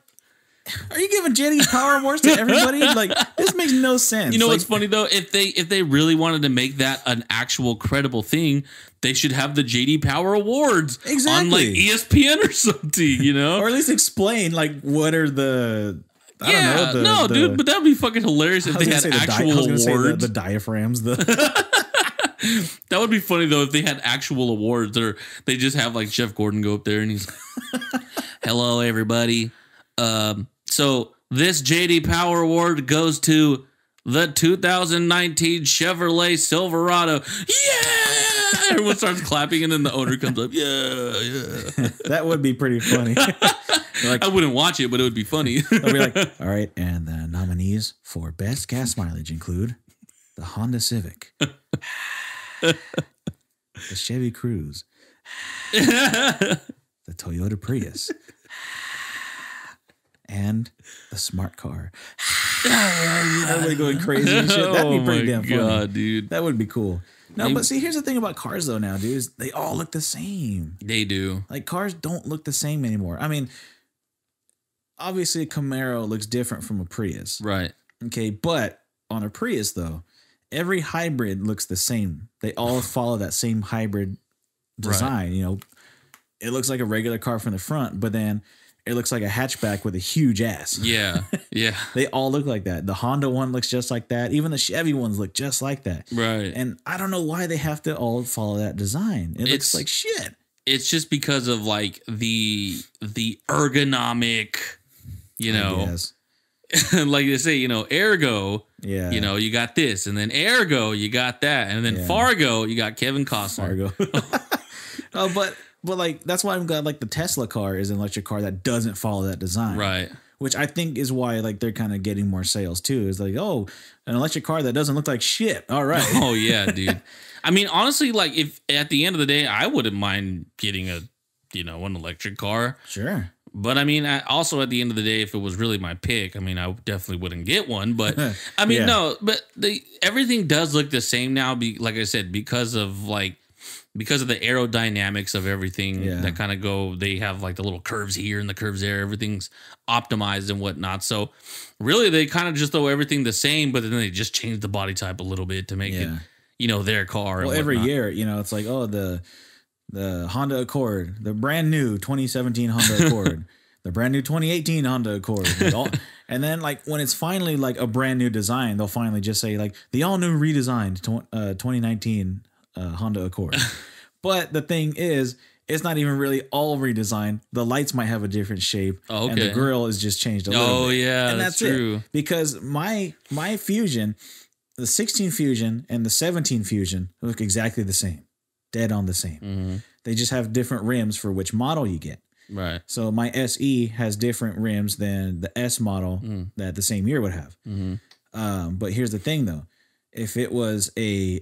are you giving JD Power Awards to everybody? Like, this makes no sense. You know like, what's funny though? If they really wanted to make that an actual credible thing, they should have the JD Power Awards on like ESPN or something, or at least explain like what are the. I don't know. Dude, but that'd be fucking hilarious if they had actual awards. The diaphragms. That would be funny though if they had actual awards, or they just have like Jeff Gordon go up there and he's, "Hello, everybody. So this JD Power Award goes to the 2019 Chevrolet Silverado." Yeah, everyone starts clapping, and then the owner comes up. Yeah. That would be pretty funny. Like, I wouldn't watch it, but it would be funny. I'll be like, all right, and the nominees for best gas mileage include the Honda Civic, the Chevy Cruze, the Toyota Prius, and the smart car. Everybody going crazy and shit. That'd be pretty damn funny. God, dude. That would be cool. No, but see, here's the thing about cars though now, dude, is they all look the same. They do. Like, cars don't look the same anymore. I mean, obviously a Camaro looks different from a Prius. Right. Okay, but on a Prius though, every hybrid looks the same. They all follow that same hybrid design. Right. It looks like a regular car from the front, but then it looks like a hatchback with a huge ass. Yeah, yeah. They all look like that. The Honda one looks just like that. Even the Chevy ones look just like that. Right. And I don't know why they have to all follow that design. It looks like shit. It's just because of like the ergonomic, like they say, ergo. Yeah. You got this, and then ergo, you got that, and then Fargo, you got Kevin Costner. Fargo. But like, that's why I'm glad like the Tesla car is an electric car that doesn't follow that design. Right. Which I think is why like they're kind of getting more sales too. Is like, oh, an electric car that doesn't look like shit. All right. Oh yeah, dude. I mean, honestly, like if at the end of the day, I wouldn't mind getting an electric car. Sure. But I mean, also at the end of the day, if it was really my pick, I mean, I definitely wouldn't get one. But I mean, no, but everything does look the same now. Like I said, because of the aerodynamics of everything that kind of they have like the little curves here and the curves there. Everything's optimized and whatnot. So really, they kind of just throw everything the same, but then they just change the body type a little bit to make it, their car. Well, every year, it's like, oh, the Honda Accord, the brand new 2017 Honda Accord, the brand new 2018 Honda Accord. And then like when it's finally like a brand new design, they'll finally just say like the all new redesigned 2019 Honda Accord. But the thing is, it's not even really all redesigned. The lights might have a different shape. Oh, okay. And the grill is just changed a little bit. Oh, yeah, and that's true. It. Because my Fusion, the 16 Fusion and the 17 Fusion look exactly the same. Dead on the same. Mm-hmm. They just have different rims for which model you get. Right. So my SE has different rims than the S model that the same year would have. Mm-hmm. But here's the thing, though. If it was a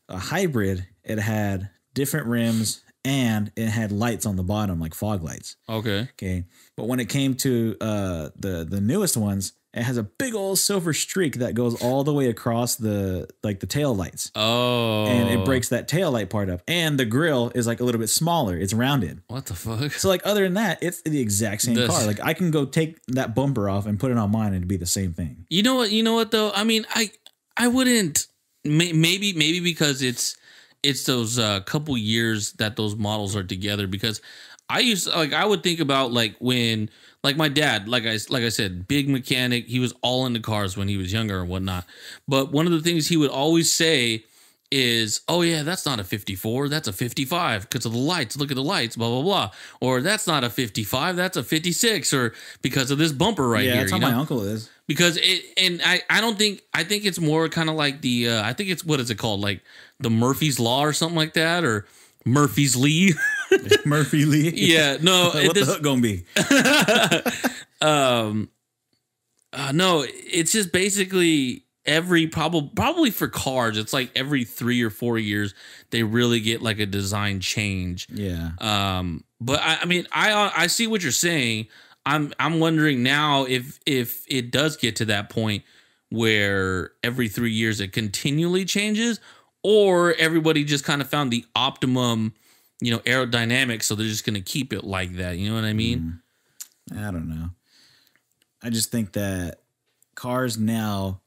hybrid, it had different rims and it had lights on the bottom, like fog lights. Okay. But when it came to the newest ones, it has a big old silver streak that goes all the way across the tail lights. Oh. And it breaks that tail light part up. And the grill is like a little bit smaller. It's rounded. What the fuck? So like other than that, it's the exact same car. Like I can go take that bumper off and put it on mine and it'd be the same thing. You know what though? I mean, I wouldn't. Maybe because it's those couple years that those models are together. Because I would think about like when like my dad, like I said, big mechanic. He was all into cars when he was younger and whatnot. But one of the things he would always say is, "Oh yeah, that's not a 54, that's a 55 because of the lights. Look at the lights, blah blah blah." Or that's not a 55, that's a 56, or because of this bumper right here. Yeah, that's how my uncle is. Because I think it's more kind of like the I think it's, what is it called, like the Murphy's Law or something like that, or Murphy's Lee. Murphy Lee. Yeah, no. What the hook gonna be? No, it's just basically probably for cars, it's like every 3 or 4 years they really get like a design change. Yeah. But I mean, I see what you're saying. I'm wondering now if it does get to that point where every 3 years it continually changes, or everybody just kind of found the optimum, aerodynamics, so they're just going to keep it like that. You know what I mean? I don't know. I just think that cars now,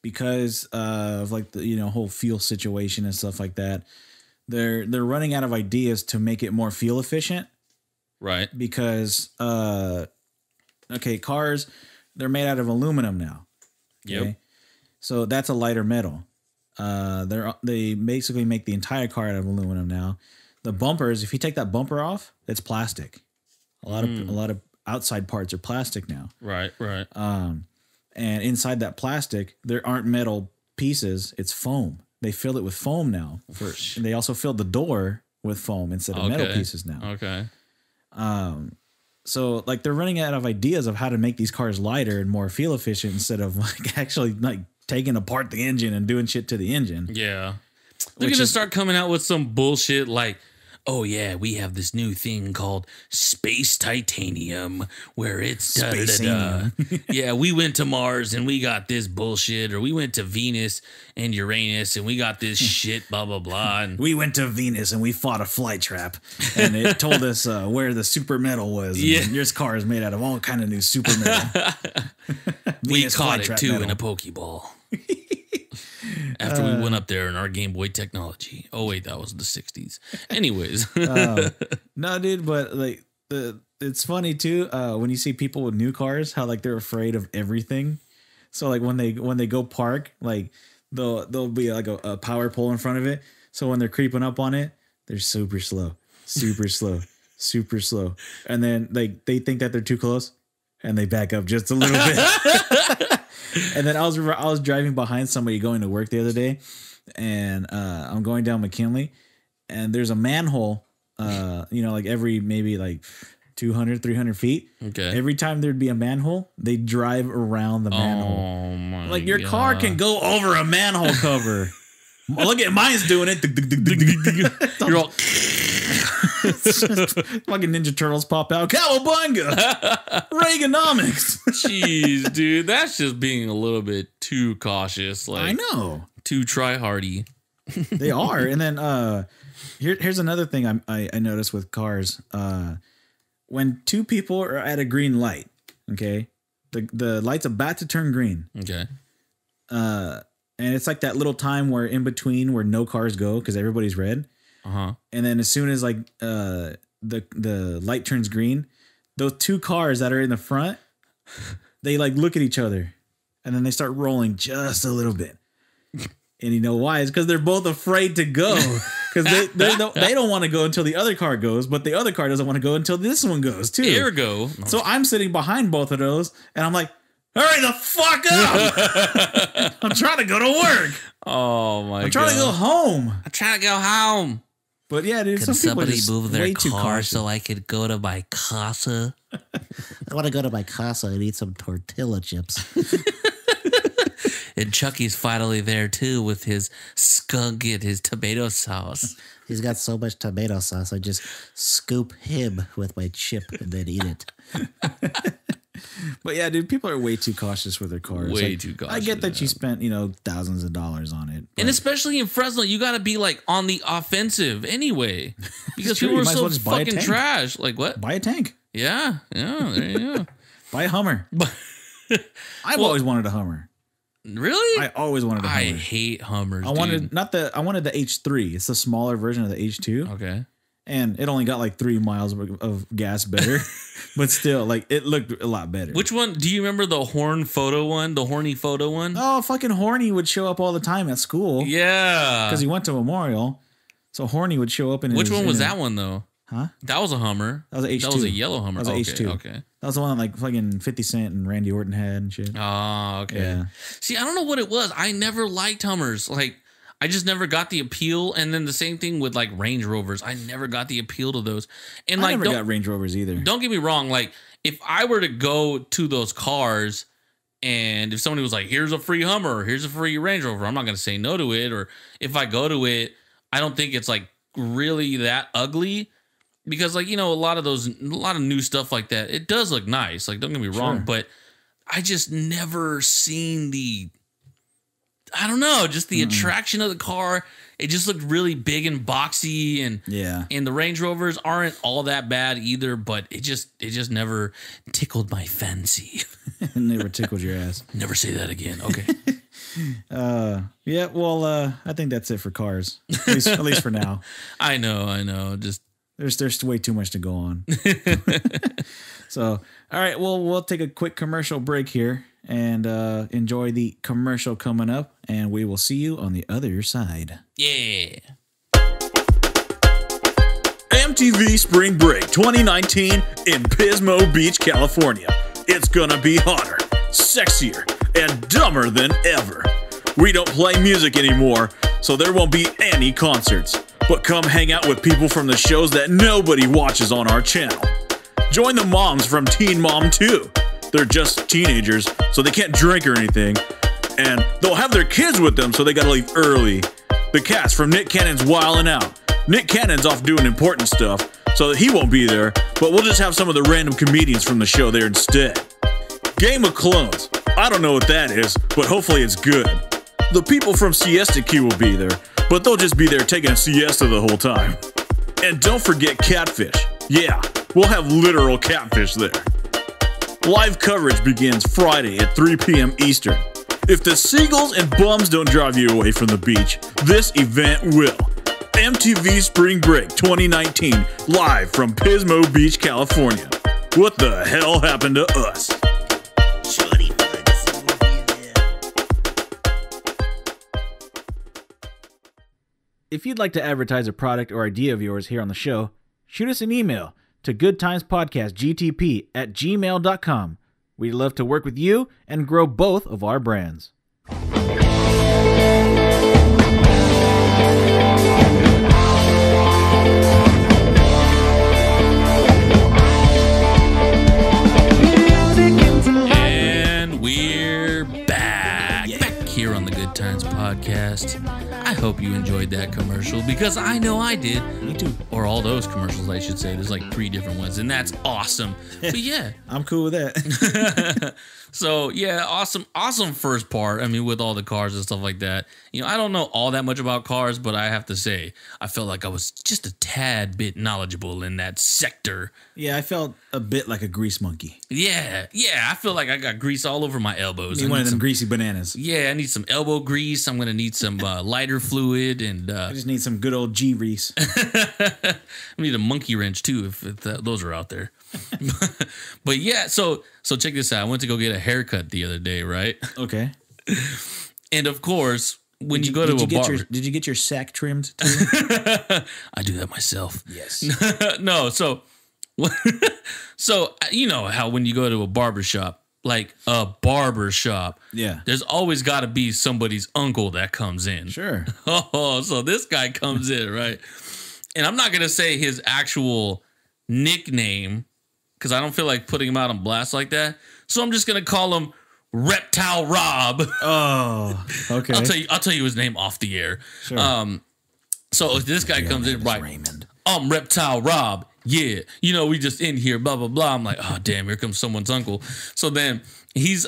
because of like the whole fuel situation and stuff like that, they're running out of ideas to make it more fuel efficient. Right. Because cars, they're made out of aluminum now. Okay? Yep. So that's a lighter metal. They basically make the entire car out of aluminum now. The bumpers, if you take that bumper off, it's plastic. A lot of outside parts are plastic now. Right. And inside that plastic, there aren't metal pieces. It's foam. They fill it with foam now. And they also fill the door with foam instead of metal pieces now. Okay. So like they're running out of ideas of how to make these cars lighter and more fuel efficient instead of like actually like taking apart the engine and doing shit to the engine. Yeah. They're going to start coming out with some bullshit like, oh yeah, we have this new thing called space titanium where it's da-da-da-da. Yeah, we went to Mars and we got this bullshit, or we went to Venus and Uranus and we got this shit, blah, blah, blah. And we went to Venus and we fought a fly trap and it told us where the super metal was. Yeah. And your car is made out of all kind of new super metal. We caught it too in a Pokeball. After we went up there in our Game Boy technology. Oh wait, that was the 60s. Anyways. No, dude, but like it's funny too when you see people with new cars, how like they're afraid of everything. So like when they go park, like there'll be like a power pole in front of it. So when they're creeping up on it, they're super slow, and then they think that they're too close, and they back up just a little bit. And then I was driving behind somebody going to work the other day, and I'm going down McKinley, and there's a manhole, like every maybe like 200, 300 feet. Okay. Every time there'd be a manhole, they drive around the manhole. Oh my Like your God. car can go over a manhole cover. Look at mine's doing it. You're all Fucking Ninja Turtles pop out. Cowabunga! Reaganomics. jeez, dude. That's just being a little bit too cautious. Like I know. too try-hardy. They are. And then here's another thing I noticed with cars. When two people are at a green light, okay, the light's about to turn green. Okay. And it's like that little time where in between where no cars go because everybody's red. Uh-huh. And then as soon as like the light turns green, those two cars that are in the front, they like look at each other and then they start rolling just a little bit. And you know why? It's because they're both afraid to go. Because they don't want to go until the other car goes, but the other car doesn't want to go until this one goes too. Ergo. So I'm sitting behind both of those and I'm like, hurry the fuck up. I'm trying to go to work. Oh my God. I'm trying to go home. I'm trying to go home. But yeah, dude, Can some people are somebody just move their way too car cautious. so I could go to my casa? I want to go to my casa and eat some tortilla chips. And Chucky's finally there too with his skunk and his tomato sauce. He's got so much tomato sauce, I just scoop him with my chip and then eat it. But yeah, dude, people are way too cautious with their cars. Way too I get that cautious, you spent, thousands of dollars on it. And especially in Fresno, you got to be like on the offensive anyway. Because true. people You are might as so well just buy a fucking tank. trash. Like what? Buy a tank. Yeah. There you go. Buy a Hummer. I've always wanted a Hummer. Really? I always wanted a Hummer. I hate Hummers. I wanted the H3. It's the smaller version of the H2. Okay. And it only got like 3 miles of gas better. But still, like, it looked a lot better. Which one? Do you remember the horny photo one? Oh, fucking Horny would show up all the time at school. Yeah. Because he went to Memorial. So Horny would show up in Which his, one was in that one though? Huh? That was a Hummer. That was an H2. That was a yellow Hummer. That was an H2. Okay. That was the one that like fucking 50 Cent and Randy Orton had and shit. Oh, okay. Yeah. See, I don't know what it was. I never liked Hummers. Like, I just never got the appeal. And then the same thing with like Range Rovers. I never got the appeal to those. And I like, never got Range Rovers either. don't get me wrong. Like, if I were to go to those cars and if somebody was like, here's a free Hummer, here's a free Range Rover, I'm not going to say no to it. Or if I go to it, I don't think it's like really that ugly because like, you know, a lot of new stuff like that, it does look nice. Like, don't get me wrong, but I just never seen I don't know, just the attraction of the car. It just looked really big and boxy, and the Range Rovers aren't all that bad either, but it just never tickled my fancy. Never tickled your ass. Never say that again. Okay. Yeah, well, I think that's it for cars. At least for now. I know. Just there's way too much to go on. So, all right, well, we'll take a quick commercial break here and enjoy the commercial coming up, and we will see you on the other side. yeah. MTV Spring Break 2019 in Pismo Beach, California. It's gonna be hotter, sexier, and dumber than ever. We don't play music anymore, so there won't be any concerts. But come hang out with people from the shows that nobody watches on our channel. Join the moms from Teen Mom 2. They're just teenagers, so they can't drink or anything. And they'll have their kids with them, so they gotta leave early. The cast from Nick Cannon's Wildin' Out. Nick Cannon's off doing important stuff, so he won't be there, but we'll just have some of the random comedians from the show there instead. Game of Clones. I don't know what that is, but hopefully it's good. The people from Siesta Key will be there, but they'll just be there taking a siesta the whole time. And don't forget Catfish. Yeah, we'll have literal catfish there. Live coverage begins Friday at 3 p.m. Eastern. If the seagulls and bums don't drive you away from the beach, this event will. MTV Spring Break 2019, live from Pismo Beach, California. What the hell happened to us? If you'd like to advertise a product or idea of yours here on the show, shoot us an email to goodtimespodcastgtp@gmail.com. We'd love to work with you and grow both of our brands. And we're back here on the Good Times Podcast. I hope you enjoyed that commercial because I know I did. Me too. Or all those commercials, I should say. There's like 3 different ones, and that's awesome. But yeah. I'm cool with that. So yeah, awesome first part. I mean, with all the cars and stuff like that. You know, I don't know all that much about cars, but I have to say, I felt like I was just a tad bit knowledgeable in that sector. Yeah, I felt a bit like a grease monkey. Yeah, I feel like I got grease all over my elbows. You I one need of them some, greasy bananas. yeah, I need some elbow grease. I'm gonna need some lighter fluid, and I just need some good old G-Reese. I need a monkey wrench too, if those are out there. But yeah, so check this out. I went to go get a haircut the other day, right? Okay. And of course, when you go to a barber, did you get your sack trimmed too? I do that myself. Yes. No, so you know how when you go to a barber shop, like a barber shop, Yeah. there's always got to be somebody's uncle that comes in. Sure. Oh, so this guy comes in, right? And I'm not gonna say his actual nickname because I don't feel like putting him out on blast like that. So I'm just gonna call him Reptile Rob. Oh, okay. I'll tell you his name off the air. Sure. So this guy comes in, right? Raymond. I'm Reptile Rob. Yeah, you know, we just in here, blah, blah, blah. I'm like, oh, damn, here comes someone's uncle. So then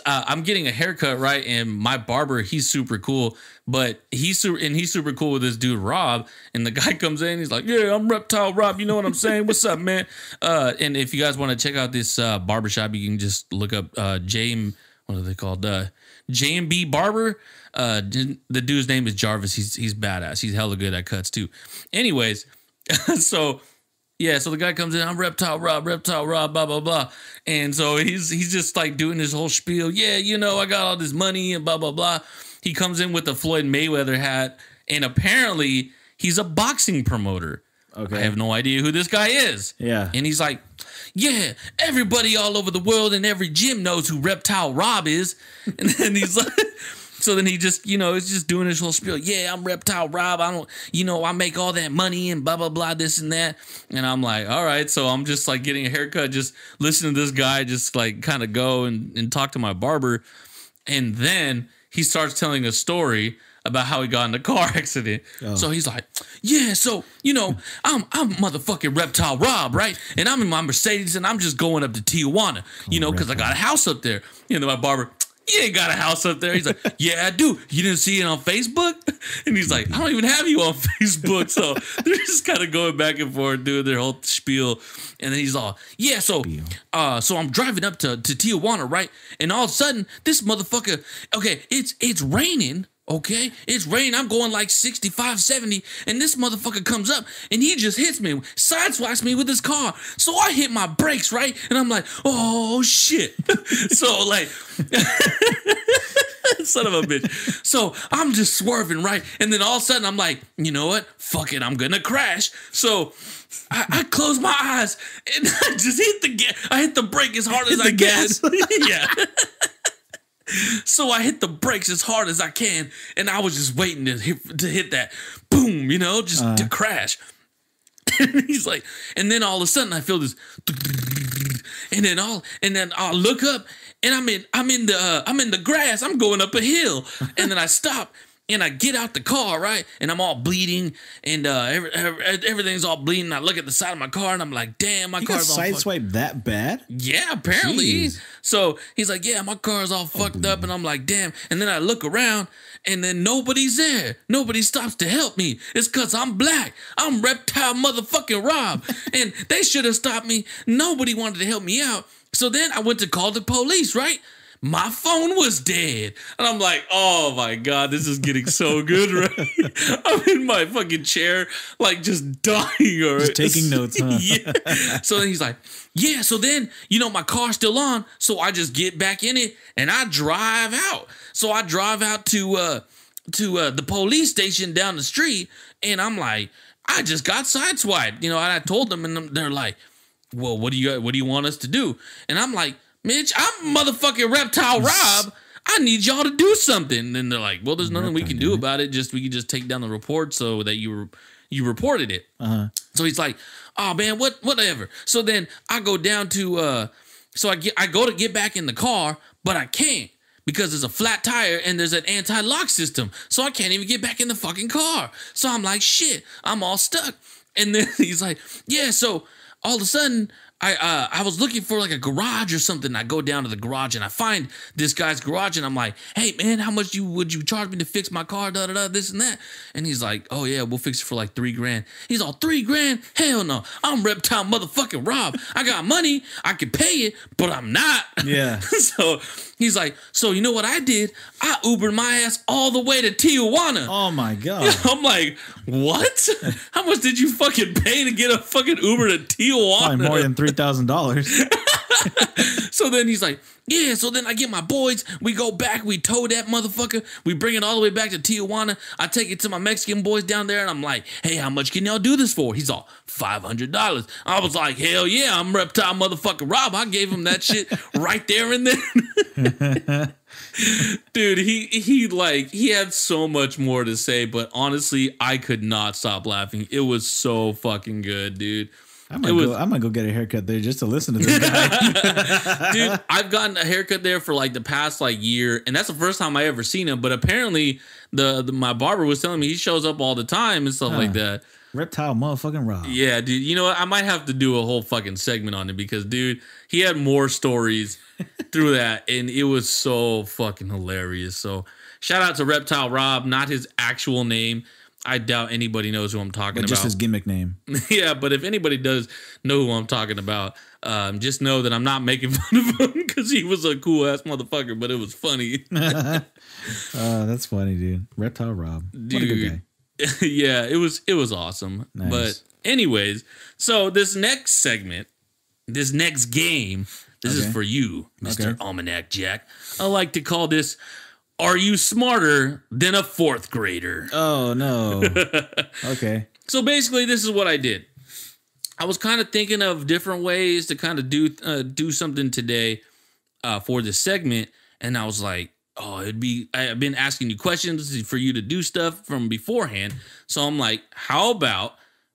I'm getting a haircut, right? And my barber, he's super cool, but he's super cool with this dude, Rob. And the guy comes in, he's like, yeah, I'm Reptile Rob. You know what I'm saying? What's up, man? And if you guys want to check out this barbershop, you can just look up what are they called? J&B Barber. The dude's name is Jarvis. He's badass. He's hella good at cuts too. Anyways, so the guy comes in, I'm Reptile Rob, blah, blah, blah. And so he's just like doing this whole spiel. Yeah, you know, I got all this money and blah, blah, blah. He comes in with the Floyd Mayweather hat, and apparently he's a boxing promoter. Okay. I have no idea who this guy is. Yeah. And he's like, yeah, everybody all over the world in every gym knows who Reptile Rob is. And then he's like, So then he just, he's just doing his whole spiel. Yeah, I'm Reptile Rob. I don't, I make all that money and blah, blah, blah, this and that. And I'm like, all right. So I'm just like getting a haircut, just listening to this guy just like kind of go and talk to my barber. And then he starts telling a story about how he got in a car accident. Oh. So he's like, yeah, so, I'm motherfucking Reptile Rob, right? And I'm in my Mercedes and I'm just going up to Tijuana, because I got a house up there. My barber, you ain't got a house up there. He's like, yeah, I do. You didn't see it on Facebook? And he's like, I don't even have you on Facebook. So they're just kind of going back and forth, doing their whole spiel. And then he's all, yeah, so I'm driving up to Tijuana, right? And all of a sudden, this motherfucker, okay, it's raining. Okay, it's raining. I'm going like 65, 70, and this motherfucker comes up and he just hits me, sideswipes me with his car. So I hit my brakes, right? And I'm like, oh shit. So like, son of a bitch. So I'm just swerving, right? And then all of a sudden I'm like, you know what? Fuck it, I'm gonna crash. So I close my eyes and I just hit the gas. I hit the brake as hard as I can. Yeah. So I hit the brakes as hard as I can, and I was just waiting to hit that boom, just to crash. And he's like, and then all of a sudden I feel this, and then I'll look up, and I'm in the grass. I'm going up a hill, and then I stop. And I get out the car, right? And I'm all bleeding, and everything's all bleeding. I look at the side of my car, and I'm like, damn, my car's all sideswiped that bad? Yeah, apparently. Jeez. So he's like, yeah, my car's all fucked up. And I'm like, damn. And then I look around, and then nobody's there. Nobody stops to help me. It's because I'm black. I'm Reptile motherfucking Rob. And they should have stopped me. Nobody wanted to help me out. So then I went to call the police, right? My phone was dead. And I'm like, oh my God, this is getting so good, right? I'm in my fucking chair, like just dying already. Just taking notes, huh? Yeah. So then he's like, yeah, so then, my car's still on. So I just get back in it and I drive out. So I drive out to the police station down the street. And I'm like, I just got sideswiped, and I told them, and they're like, well, what do you want us to do? And I'm like, Mitch, I'm motherfucking Reptile Rob. I need y'all to do something. And they're like, well, there's nothing we can do about it. We can just take down the report so that you reported it. Uh-huh. So he's like, oh man, whatever. So then I go down to I go to get back in the car, but I can't because there's a flat tire and there's an anti-lock system. So I can't even get back in the fucking car. So I'm like, shit, I'm all stuck. And then he's like, yeah, so all of a sudden I was looking for like a garage or something. I go down to the garage and I find this guy's garage and I'm like, hey man, how much would you charge me to fix my car? Da da da, this and that. And he's like, oh yeah, we'll fix it for like $3,000. He's all, $3,000? Hell no. I'm Reptile motherfucking Rob. I got money. I can pay it, but I'm not. Yeah. So he's like, so you know what I did? I Ubered my ass all the way to Tijuana. Oh my God. I'm like, what? How much did you fucking pay to get a fucking Uber to Tijuana? Probably more than $3,000. So then he's like, yeah, so then I get my boys, we go back, we tow that motherfucker, we bring it all the way back to Tijuana. I take it to my Mexican boys down there and I'm like, hey, how much can y'all do this for? He's all, $500. I was like, hell yeah, I'm Reptile motherfucking Rob. I gave him that shit right there and then. Dude, he had so much more to say, but honestly, I could not stop laughing. It was so fucking good, dude. I might go get a haircut there just to listen to this guy. Dude, I've gotten a haircut there for like the past like year, and that's the first time I ever seen him. But apparently, my barber was telling me he shows up all the time and stuff like that. Reptile motherfucking Rob. Yeah, dude. You know what? I might have to do a whole fucking segment on it because, dude, he had more stories through that, and it was so fucking hilarious. So, shout out to Reptile Rob, not his actual name. I doubt anybody knows who I'm talking about. Just his gimmick name. Yeah, but if anybody does know who I'm talking about, just know that I'm not making fun of him because he was a cool ass motherfucker, but it was funny. That's funny, dude. Reptile Rob. Dude, what a good guy. Yeah, it was awesome. Nice. But anyways, so this next segment, this next game, this is for you, Mr. Almanac Jack. I like to call this, are you smarter than a fourth grader? Oh, no. Okay. So basically, this is what I did. I was kind of thinking of different ways to kind of do something today for this segment. And I was like, oh, I've been asking you questions for you to do stuff from beforehand. So I'm like, how about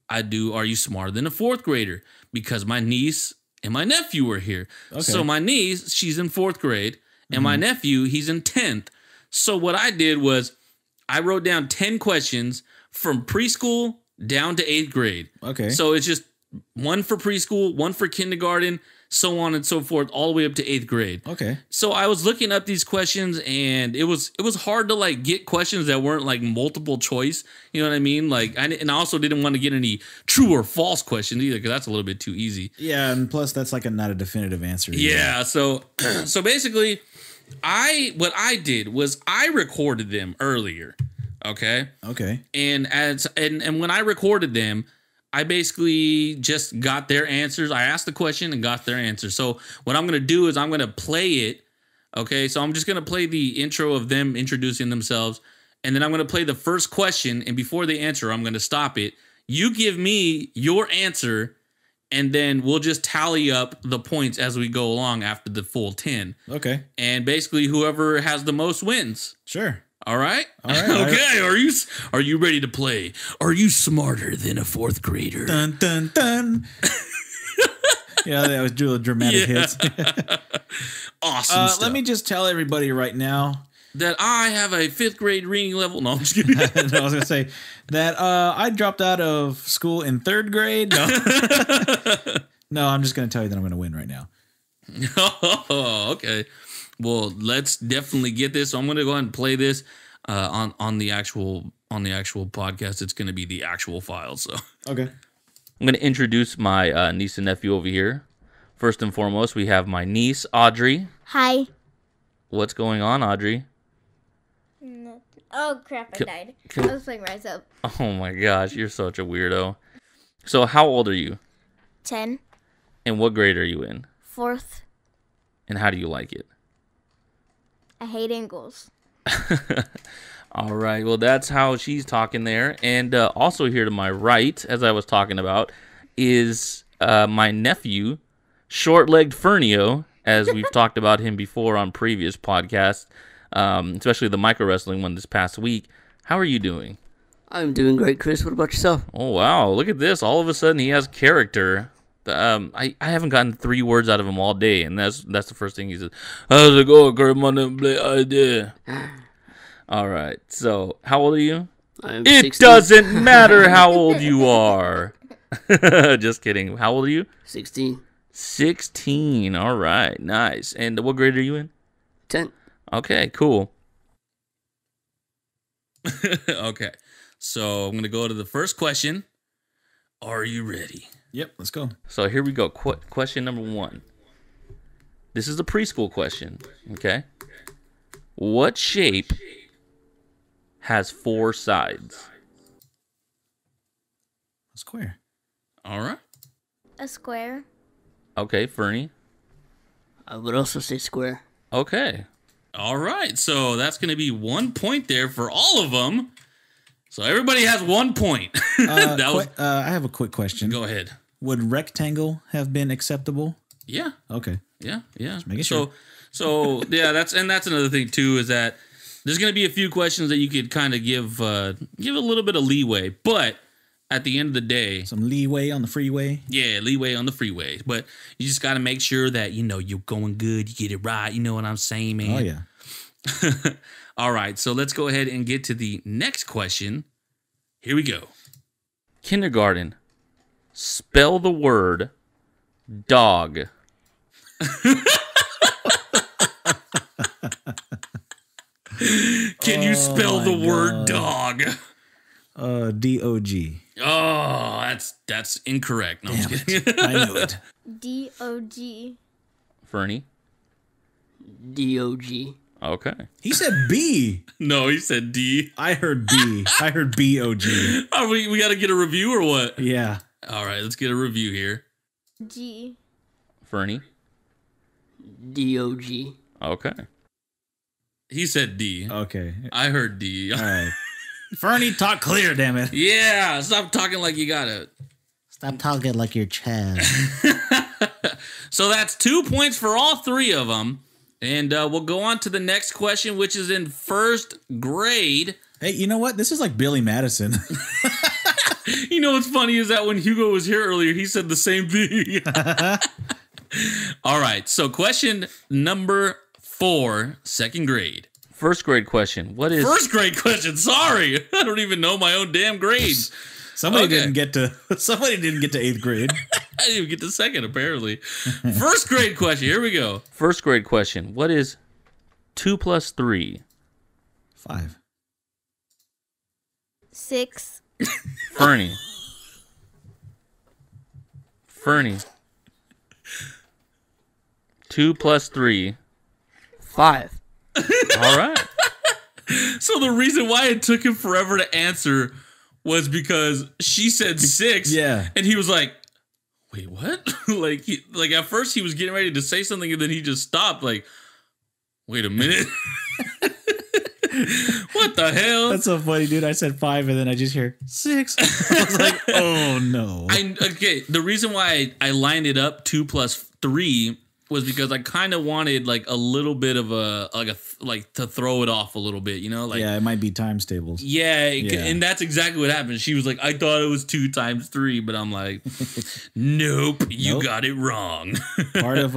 I do Are You Smarter Than a Fourth Grader? Because my niece and my nephew are here. Okay. So my niece, she's in 4th grade, and my nephew, he's in 10th. So what I did was I wrote down 10 questions from preschool down to 8th grade. Okay. So it's just one for preschool, one for kindergarten, so on and so forth, all the way up to 8th grade. Okay. So I was looking up these questions, and it was hard to like get questions that weren't like multiple choice. You know what I mean? Like, and I also didn't want to get any true or false questions either, because that's a little bit too easy. Yeah, and plus that's like not a definitive answer. Either. Yeah. So basically, what I did was I recorded them earlier. Okay. Okay. And when I recorded them, I basically just got their answers. I asked the question and got their answers. So what I'm going to do is I'm going to play it. Okay. So I'm just going to play the intro of them introducing themselves. And then I'm going to play the first question. And before they answer, I'm going to stop it. You give me your answer, and then we'll just tally up the points as we go along after the full 10. Okay. And basically whoever has the most wins. Sure. All right. All right. Okay. Are you ready to play? Are you smarter than a 4th grader? Dun dun dun. Yeah, that was dramatic hits. Awesome stuff. Let me just tell everybody right now that I have a 5th grade reading level. No, I'm just kidding. I was gonna say that I dropped out of school in 3rd grade. No, no, I'm just gonna tell you that I'm gonna win right now. Oh, okay. Well, let's definitely get this. So I'm gonna go ahead and play this on the actual podcast. It's gonna be the actual file. So Okay. I'm gonna introduce my niece and nephew over here. First and foremost, we have my niece Audrey. Hi. What's going on, Audrey? Nothing. Oh crap! I died. I was playing Rise Up. Oh my gosh, you're such a weirdo. So how old are you? 10. And what grade are you in? 4th. And how do you like it? I hate angles. All right, well, that's how she's talking there. And also here to my right, as I was talking about, is my nephew, Short-Legged Fernio, as we've talked about him before on previous podcasts, especially the micro wrestling one this past week. How are you doing? I'm doing great, Chris. What about yourself? Oh, wow, look at this. All of a sudden, he has character. I haven't gotten 3 words out of him all day, and that's the first thing he says. How's it going, Kurt? My name is idea. All right. So, how old are you? I'm It 16. doesn't matter how old you are. Just kidding. How old are you? 16. 16. All right. Nice. And what grade are you in? 10. Okay, cool. Okay. So, I'm going to go to the first question. Are you ready? Yep. Let's go. So here we go. Question number 1. This is a preschool question. Okay. What shape has 4 sides? A square. All right. A square. Okay, Fernie. I would also say square. Okay. All right. So that's going to be 1 point there for all of them. So everybody has 1 point. I have a quick question. Go ahead. Would rectangle have been acceptable? Yeah. Okay. Yeah. making sure. So yeah, that's another thing too, is that there's going to be a few questions that you could kind of give a little bit of leeway, but at the end of the day, Some leeway on the freeway. yeah, leeway on the freeway. But you just got to make sure that you're going good, you get it right. You know what I'm saying, man? Oh yeah. All right, so let's go ahead and get to the next question. Here we go. Kindergarten. Spell the word dog. Can you spell the word dog? D-O-G. Oh, that's incorrect. No, I'm just kidding. I knew it. D-O-G. Fernie. D-O-G. Okay. He said B. No, he said D. I heard B. I heard B-O-G. Oh, we got to get a review or what? Yeah. All right, let's get a review here. G. Fernie. D-O-G. Okay. He said D. Okay. I heard D. All right. Fernie, talk clear, damn it. Yeah, stop talking like you got it. Stop talking like you're Chad. So that's 2 points for all 3 of them. And we'll go on to the next question, which is in first grade. Hey, you know what? This is like Billy Madison. You know what's funny is that when Hugo was here earlier, he said the same thing. All right, so question number 4, second grade. First grade question. What is First grade question? Sorry, I don't even know my own damn grades. Somebody Okay. didn't get to 8th grade. I didn't even get to second, apparently. First grade question. Here we go. first grade question? What is 2 plus 3? 5. 6. Fernie. Fernie. 2 plus 3. 5. All right. So the reason why it took him forever to answer was because she said 6. Yeah. And he was like, wait, what? like at first he was getting ready to say something and then he just stopped. Like, wait a minute. What the hell? That's so funny, dude. I said 5 and then I just hear 6. I was like, oh no. Okay, the reason why I lined it up 2 plus 3 was because I kind of wanted like a little bit of like to throw it off a little bit, you know, like Yeah, it might be times tables. yeah, Yeah. and that's exactly what happened. She was like, I thought it was 2 times 3, but I'm like, nope, you Nope. got it wrong. Part of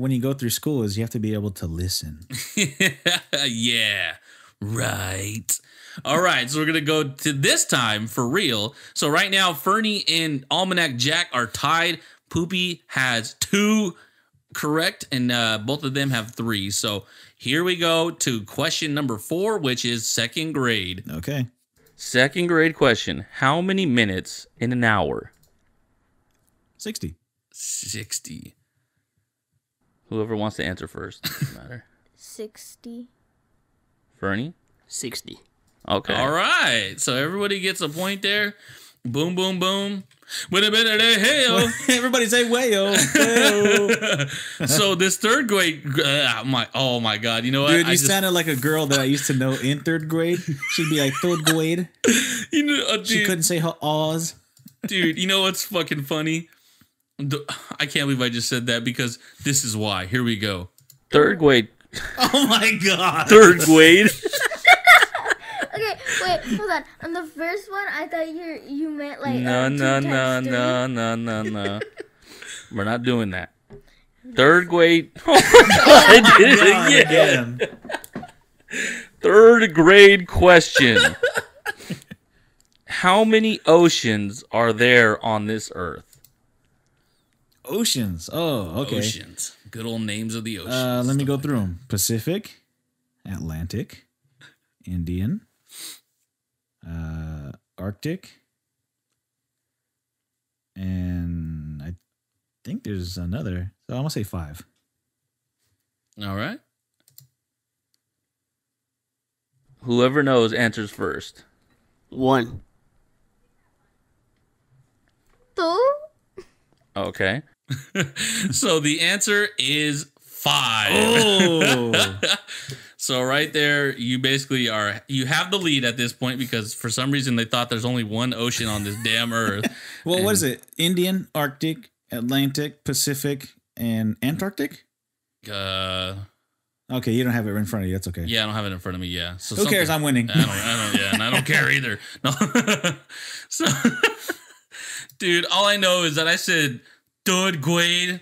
when you go through school is you have to be able to listen. Yeah, right. All right, so we're going to go to this time for real. So right now, Fernie and Almanac Jack are tied. Poopy has 2 correct, and both of them have 3. So here we go to question number 4, which is second grade. Okay. Second grade question. How many minutes in an hour? 60. 60. Whoever wants to answer first. Doesn't matter. 60. Fernie? 60. Okay. All right, so everybody gets a point there. Boom, boom, boom. Wait a minute, hey, yo. Everybody say wayo. Wayo. So this third grade, oh my God, you know what? Dude, I you just- sounded like a girl that I used to know in 3rd grade. She'd be like 3rd grade. you know, She dude, couldn't say her awes. dude, you know what's fucking funny? I can't believe I just said that because this is why. Here we go. Third grade. Oh my god. Third grade. Okay, wait, hold on. On the first one, I thought you meant like No, 2 no, times no, 3. no. We're not doing that. Third grade. I did it again. Third grade question. How many oceans are there on this earth? Oceans. Oh, okay. Oceans. Good old names of the oceans. Let me go through them. Pacific, Atlantic, Indian, Arctic, and I think there's another. So I'm gonna say 5. All right. Whoever knows answers first. 1. 2? Okay. So the answer is 5. Oh, So right there, you basically you have the lead at this point because for some reason they thought there's only one ocean on this damn earth. well, what is it? Indian, Arctic, Atlantic, Pacific, and Antarctic. Okay, you don't have it in front of you. That's okay. Yeah, I don't have it in front of me. Yeah. So Who cares? I'm winning. I don't. Yeah, and I don't care either. No. So, dude, all I know is that I said third grade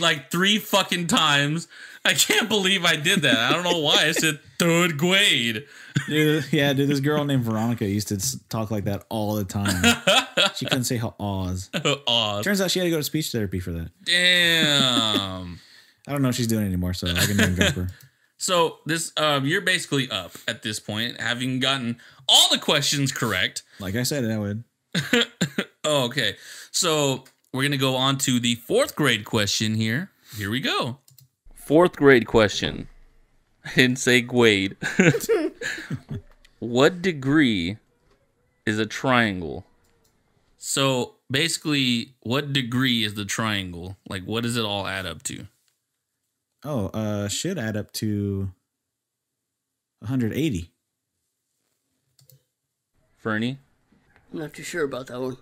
like 3 fucking times. I can't believe I did that. I don't know why I said third grade. Dude, yeah, dude, this girl named Veronica used to talk like that all the time. She couldn't say her awes. Aw, Turns out she had to go to speech therapy for that. damn. I don't know if she's doing it anymore, so I can name drop her. So this, you're basically up at this point, having gotten all the questions correct. Like I said, I would. Oh, okay. So we're going to go on to the 4th grade question here. Here we go. 4th grade question. I didn't say grade. What degree is a triangle? So basically, what degree is the triangle? Like, what does it all add up to? Oh, should add up to 180. Fernie? I'm not too sure about that one.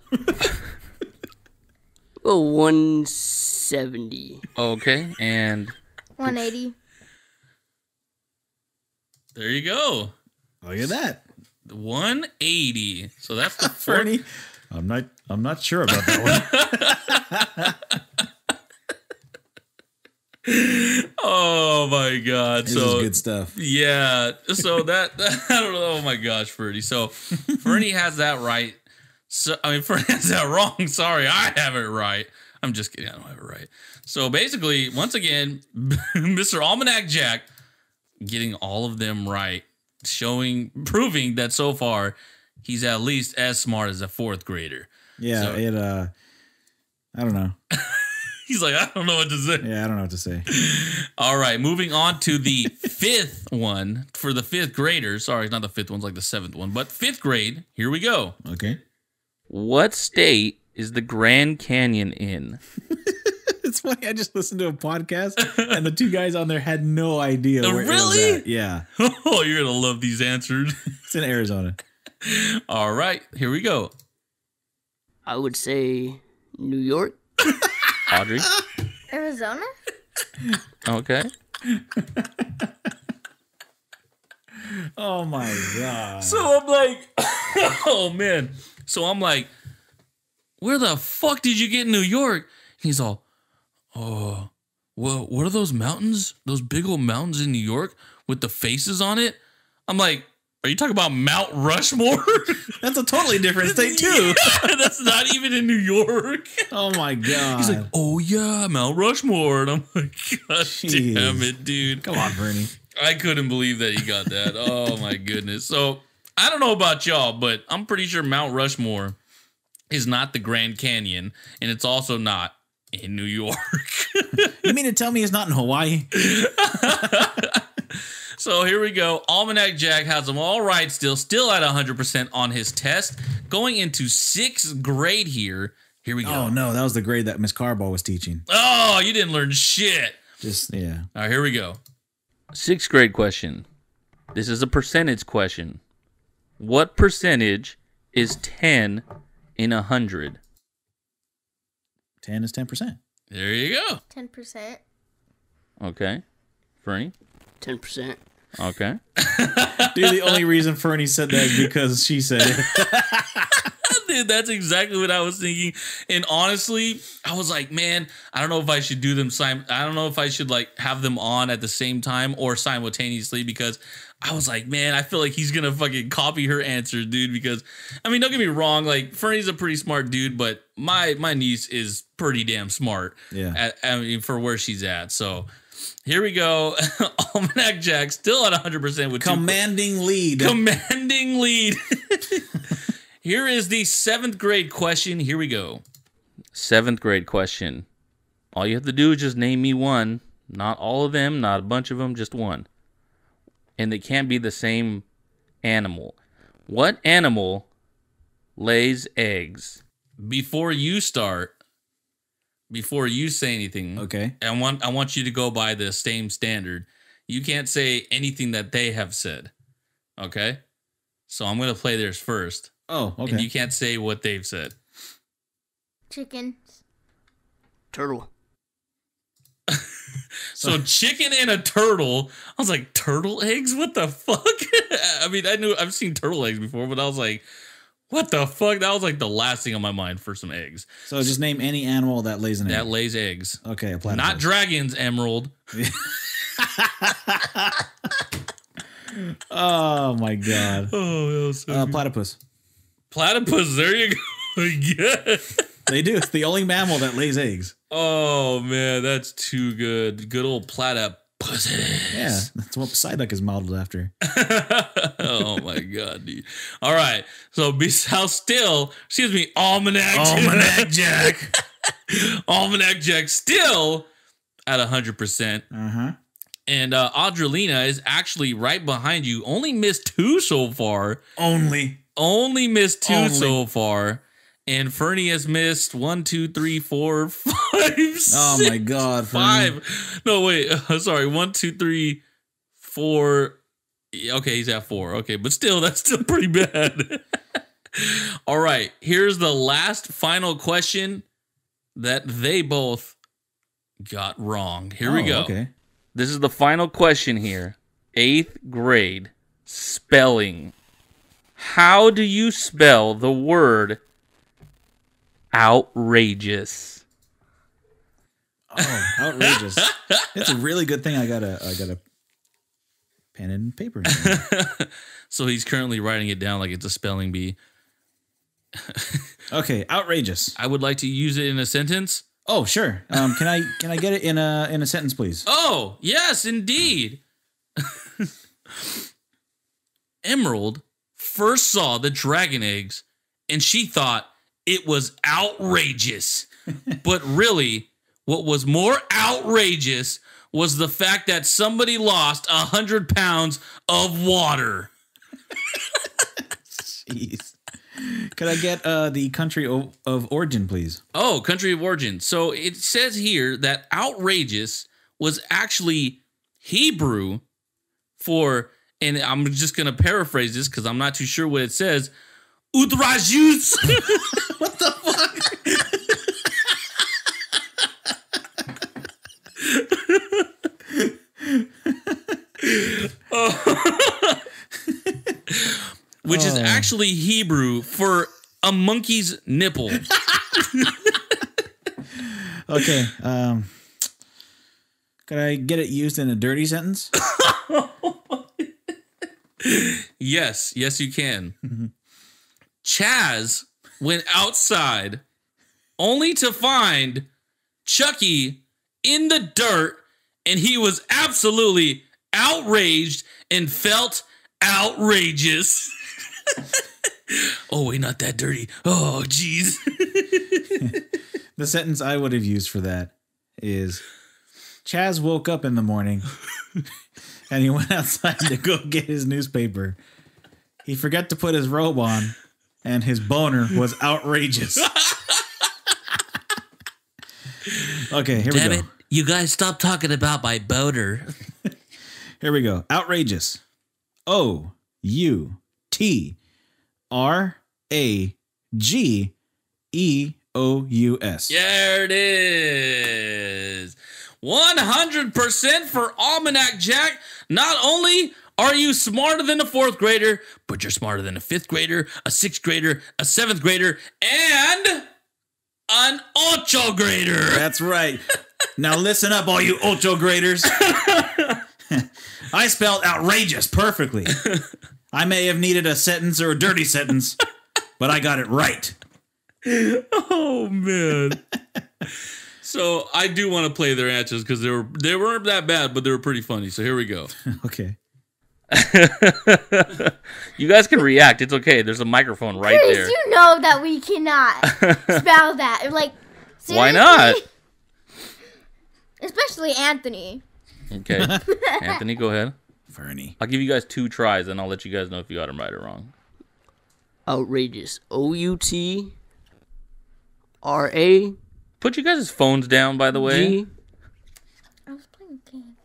Oh, 170. Okay. And 180. There you go. Look at that. 180. So that's the fourth. Fernie. I'm not sure about that one. Oh my God. This So is good stuff. yeah. So that I don't know. Oh my gosh, Fernie. So Fernie has that right. So Fernie has that wrong. Sorry, I have it right. I'm just kidding. I don't have it right. So basically, once again, Mr. Almanac Jack getting all of them right, proving that so far he's at least as smart as a fourth grader. Yeah, So- I don't know. He's like, I don't know what to say. Yeah, I don't know what to say. All right, moving on to the fifth one for the fifth graders. Sorry, not the fifth one's like the seventh one, but fifth grade. Here we go. Okay. What state is the Grand Canyon in? It's funny. I just listened to a podcast and the two guys on there had no idea where it was Really? at. Yeah. Oh, you're gonna love these answers. It's in Arizona. All right, here we go. I would say New York. Audrey? Arizona? Okay. Oh my God. So I'm like, oh man. So I'm like, where the fuck did you get in New York? He's all, oh, well, what are those mountains? Those big old mountains in New York with the faces on it? I'm like, are you talking about Mount Rushmore? That's a totally different state too. Yeah, that's not even in New York. Oh my God. He's like, oh yeah, Mount Rushmore. And I'm like, God Jeez. damn it, dude. come on, Bernie. I couldn't believe that he got that. Oh my goodness. So I don't know about y'all, but I'm pretty sure Mount Rushmore is not the Grand Canyon, and it's also not in New York. You mean to tell me it's not in Hawaii? So here we go. Almanac Jack has them all right still at 100% on his test. Going into sixth grade here. Here we go. Oh no, that was the grade that Miss Carbo was teaching. Oh, you didn't learn shit. Just yeah. All right, here we go. Sixth grade question. This is a percentage question. What percentage is 10 in 100? 10 is 10%. There you go. 10%. Okay. Fernie? 10%. Okay. Dude, the only reason Fernie said that is because she said it. Dude, that's exactly what I was thinking. And honestly, I was like, man, I don't know if I should do them. I don't know if I should like have them on at the same time or simultaneously, because I was like, man, I feel like he's gonna fucking copy her answers, dude. Because I mean, don't get me wrong, like Fernie's a pretty smart dude, but my niece is pretty damn smart. Yeah. I mean, for where she's at. So here we go. Almanac Jack still at 100% with Commanding lead. commanding lead. Here is the seventh grade question. Here we go. Seventh grade question. All you have to do is just name me one. Not all of them, not a bunch of them, just one. And they can't be the same animal. What animal lays eggs? Before you start, before you say anything, Okay. I want you to go by the same standard. You can't say anything that they have said. Okay? So I'm going to play theirs first. Oh, okay. And you can't say what they've said. Chicken. Turtle. So chicken and a turtle. I was like, turtle eggs? What the fuck? I mean, I've seen turtle eggs before, but I was like, what the fuck? That was like the last thing on my mind for some eggs. So just name any animal that lays an egg. That lays eggs. Okay, a platypus. Not dragons, Emerald. Oh my God. Oh, that was so Platypus. Platypus, there you go. Yeah. They do. It's the only mammal that lays eggs. Oh man, that's too good. Good old platypus. Yeah, that's what Psyduck is modeled after. Oh my god, dude. All right. So Almanac Jack. Almanac Jack still at 100%. Uh-huh. And Audrelina is actually right behind you. Only missed 2 so far. Only. Only missed 2 Only. so far. And Fernie has missed 1, 2, 3, 4, 5, 6, Oh my God. Fernie. 5. No, wait. Sorry. 1, 2, 3, 4. Okay, he's at 4. Okay, but still, that's still pretty bad. All right. Here's the last final question that they both got wrong. Here we Oh, go. Okay. This is the final question here. 8th grade spelling. How do you spell the word outrageous? Oh, outrageous! It's a really good thing I got a pen and paper. So he's currently writing it down like it's a spelling bee. Okay, outrageous. I would like to use it in a sentence. Oh, sure. Can I get it in a sentence, please? Oh, yes, indeed. Emerald first saw the dragon eggs and she thought it was outrageous. But really, what was more outrageous was the fact that somebody lost 100 pounds of water. Jeez. Could I get the country of origin, please? Oh, country of origin. So it says here that outrageous was actually Hebrew for, and I'm just going to paraphrase this because I'm not too sure what it says. Outrageous. What the fuck? Which is actually Hebrew for a monkey's nipple. Okay. Could I get it used in a dirty sentence? Yes, you can. Chaz went outside only to find Chucky in the dirt, and he was absolutely outraged and felt outrageous. Oh, wait, not that dirty. Oh, jeez. The sentence I would have used for that is Chaz woke up in the morning and he went outside to go get his newspaper. He forgot to put his robe on and his boner was outrageous. Okay, here we go. You guys stop talking about my boner. Here we go. Outrageous. OUTRAGEOUS. There it is. 100% for Almanac Jack. Not only are you smarter than a 4th grader, but you're smarter than a 5th grader, a 6th grader, a 7th grader, and an 8 grader. That's right. Now listen up, all you ocho graders. I spelled outrageous perfectly. I may have needed a sentence or a dirty sentence, but I got it right. Oh, man. So I do want to play their answers because they weren't that bad, but they were pretty funny. So here we go. Okay. You guys can react. It's okay. There's a microphone right Chris, there. you know that we cannot spell that. Like, seriously? Why not? Especially Anthony. Okay. Anthony, go ahead. Fernie. I'll give you guys 2 tries, and I'll let you guys know if you got them right or wrong. Outrageous. OUTRA. Put you guys' phones down, by the way. G I was playing a game.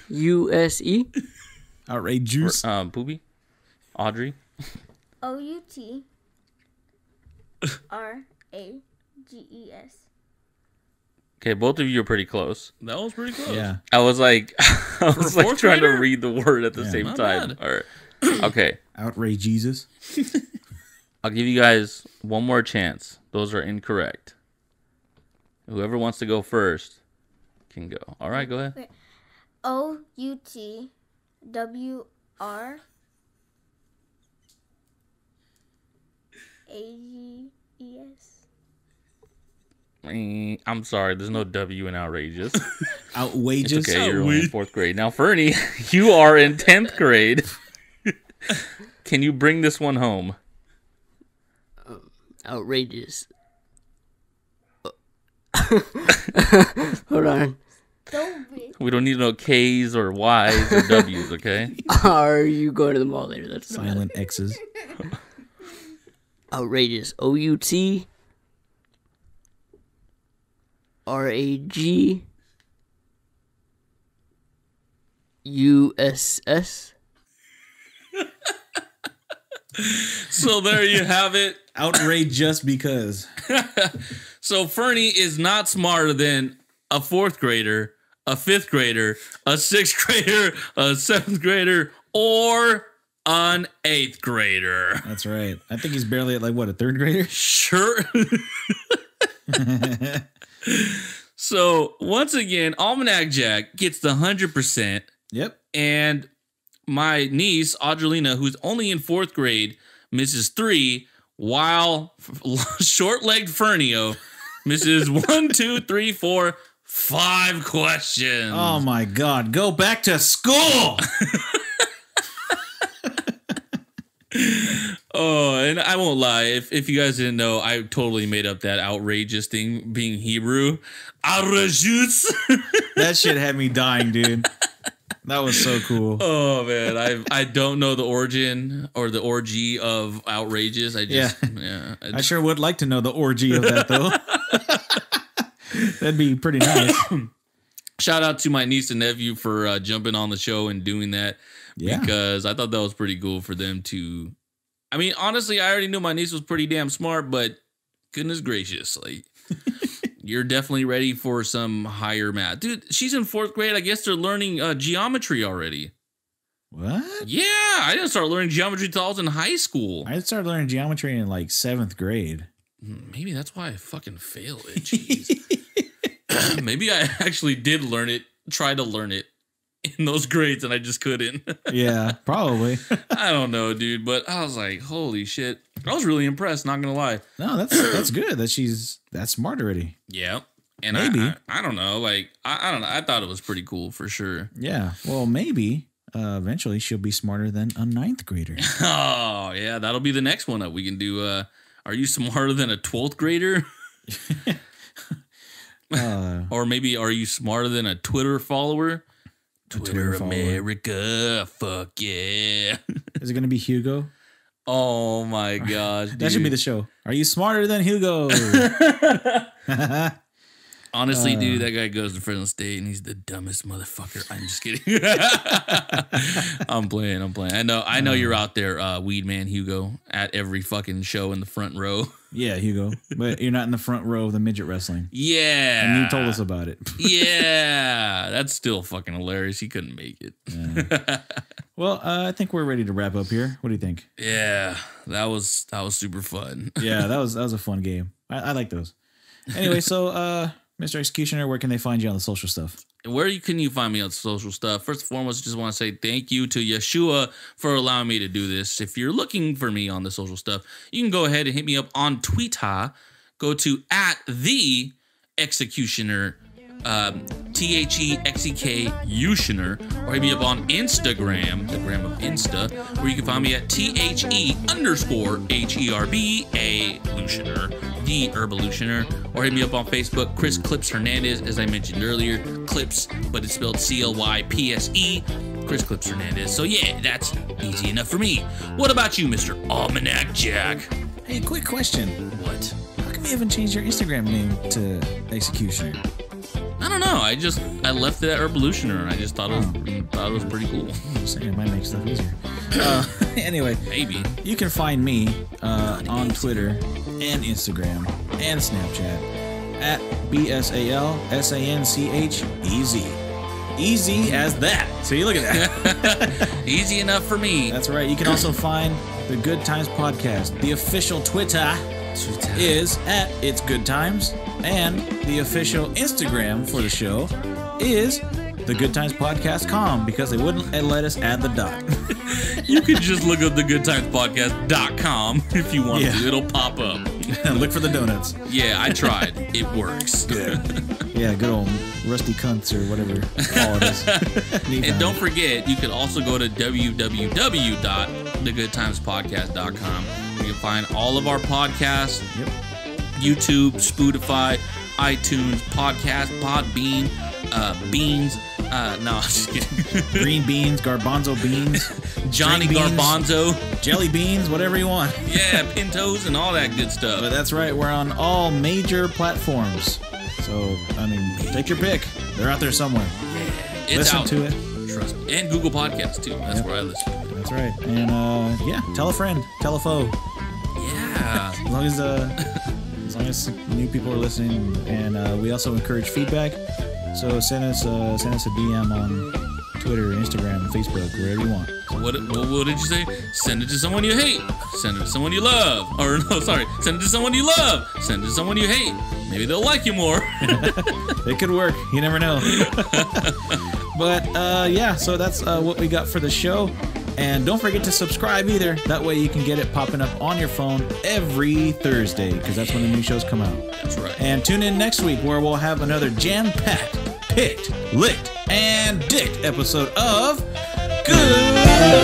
USE. Outrageous. Poopy? Audrey? OUTRAGES. Okay, both of you are pretty close. That was pretty close. Yeah. I was like, a fourth trying to grader? read the word at the Yeah. same Not time. bad. Or, okay, Outrage Jesus. I'll give you guys one more chance. Those are incorrect. Whoever wants to go first can go. All right, go ahead. OUTWRAGES. I'm sorry, there's no W in outrageous. Outrageous. It's okay, you're only in 4th grade. Now, Fernie, you are in 10th grade. Can you bring this one home? Outrageous. Hold on. Don't be. We don't need no K's or Y's or W's, okay? Are you going to the mall later? That's not Silent X's. outrageous. OUTRAGUSS. So there you have it. Outrage just because. So Fernie is not smarter than a 4th grader, a 5th grader, a 6th grader, a 7th grader, or an 8th grader. That's right. I think he's barely at like what, a 3rd grader? Sure. So once again, Almanac Jack gets the 100%. Yep. And my niece, Audrelina, who's only in 4th grade, misses 3, while short-legged Fernio misses 1, 2, 3, 4, 5 questions. Oh my God. Go back to school. Oh, and I won't lie. If you guys didn't know, I totally made up that outrageous thing being Hebrew. Outrageous. That shit had me dying, dude. That was so cool. Oh man, I don't know the origin or the orgy of outrageous. I sure would like to know the orgy of that though. That'd be pretty nice. Shout out to my niece and nephew for jumping on the show and doing that. Yeah. Because I thought that was pretty cool for them to. I mean, honestly, I already knew my niece was pretty damn smart, but goodness gracious, like you're definitely ready for some higher math, dude. She's in 4th grade. I guess they're learning geometry already. What? Yeah, I didn't start learning geometry till I was in high school. I started learning geometry in like 7th grade. Maybe that's why I fucking failed it. Jeez. Maybe I actually did learn it, try to learn it in those grades, and I just couldn't. Yeah, probably. I don't know, dude, but I was like, holy shit. I was really impressed, not gonna lie. No, that's good that she's that smart already. Yeah. And Maybe. I don't know, like I don't know. I thought it was pretty cool for sure. Yeah. Well, maybe eventually she'll be smarter than a 9th grader. Oh, yeah, that'll be the next one that we can do. Are you smarter than a 12th grader? Or maybe are you smarter than a Twitter follower? Twitter America, fuck yeah. Is it going to be Hugo? Oh my gosh, dude. That should be the show. Are you smarter than Hugo? Honestly, dude, that guy goes to Fresno State and he's the dumbest motherfucker. I'm just kidding. I'm playing. I know you're out there, Weed Man Hugo, at every fucking show in the front row. Yeah, Hugo. But you're not in the front row of the midget wrestling. Yeah. And you told us about it. Yeah. That's still fucking hilarious. He couldn't make it. Yeah. Well, I think we're ready to wrap up here. What do you think? Yeah. That was super fun. Yeah, that was a fun game. I like those. Anyway, so Mr. Executioner, where can they find you on the social stuff? Where can you find me on social stuff? First and foremost, just want to say thank you to Yeshua for allowing me to do this. If you're looking for me on the social stuff, you can go ahead and hit me up on Twitter. Go to @the Executioner, THEXEK or hit me up on Instagram, the gram of Insta, where you can find me at THE_HERBA Lutioner, the Herbalutioner, or hit me up on Facebook, Chris Clips Hernandez, as I mentioned earlier, Clips, but it's spelled CLYPSE, Chris Clips Hernandez. So yeah, that's easy enough for me. What about you, Mr. Almanac Jack? Hey, quick question. What? How come you haven't changed your Instagram name to Executioner? I don't know. I left it at Herbalutioner, and I just thought it was pretty cool. I'm saying it might make stuff easier. Anyway, Maybe. you can find me on Twitter and Instagram and Snapchat at BSALSANCHEZ. Easy as that. See, look at that. Easy enough for me. That's right. You can also find the Good Times Podcast. The official Twitter is at It's Good Times, and the official Instagram for the show is thegoodtimespodcast.com, because they wouldn't let us add the dot. You could just look up thegoodtimespodcast.com if you want to. It'll pop up. Look for the donuts. Yeah, I tried. It works. Yeah, good old rusty cunts or whatever all it is. And don't forget, you can also go to www.thegoodtimespodcast.com. You can find all of our podcasts. Yep. YouTube, Spotify, iTunes, Podcast, Podbean, Beans. No, I'm just kidding. Green beans, garbanzo beans, Johnny string beans, Garbanzo. jelly beans, whatever you want. Yeah, Pintos and all that good stuff. But that's right, we're on all major platforms. So, I mean, take your pick. They're out there somewhere. It's Listen out. to it. Trust me. And Google Podcasts, too. That's where I listen. That's right. And, yeah, tell a friend, tell a foe. Yeah. As long as as long as new people are listening. And we also encourage feedback. So send us a DM on Twitter, Instagram, Facebook, wherever you want. What did you say? Send it to someone you hate. Send it to someone you love. Or no, sorry. Send it to someone you love. Send it to someone you hate. Maybe they'll like you more. It could work. You never know. But yeah, so that's what we got for the show. And don't forget to subscribe either. That way you can get it popping up on your phone every Thursday, because that's when the new shows come out. That's right. And tune in next week where we'll have another jam-packed, picked, licked, and dicked episode of Good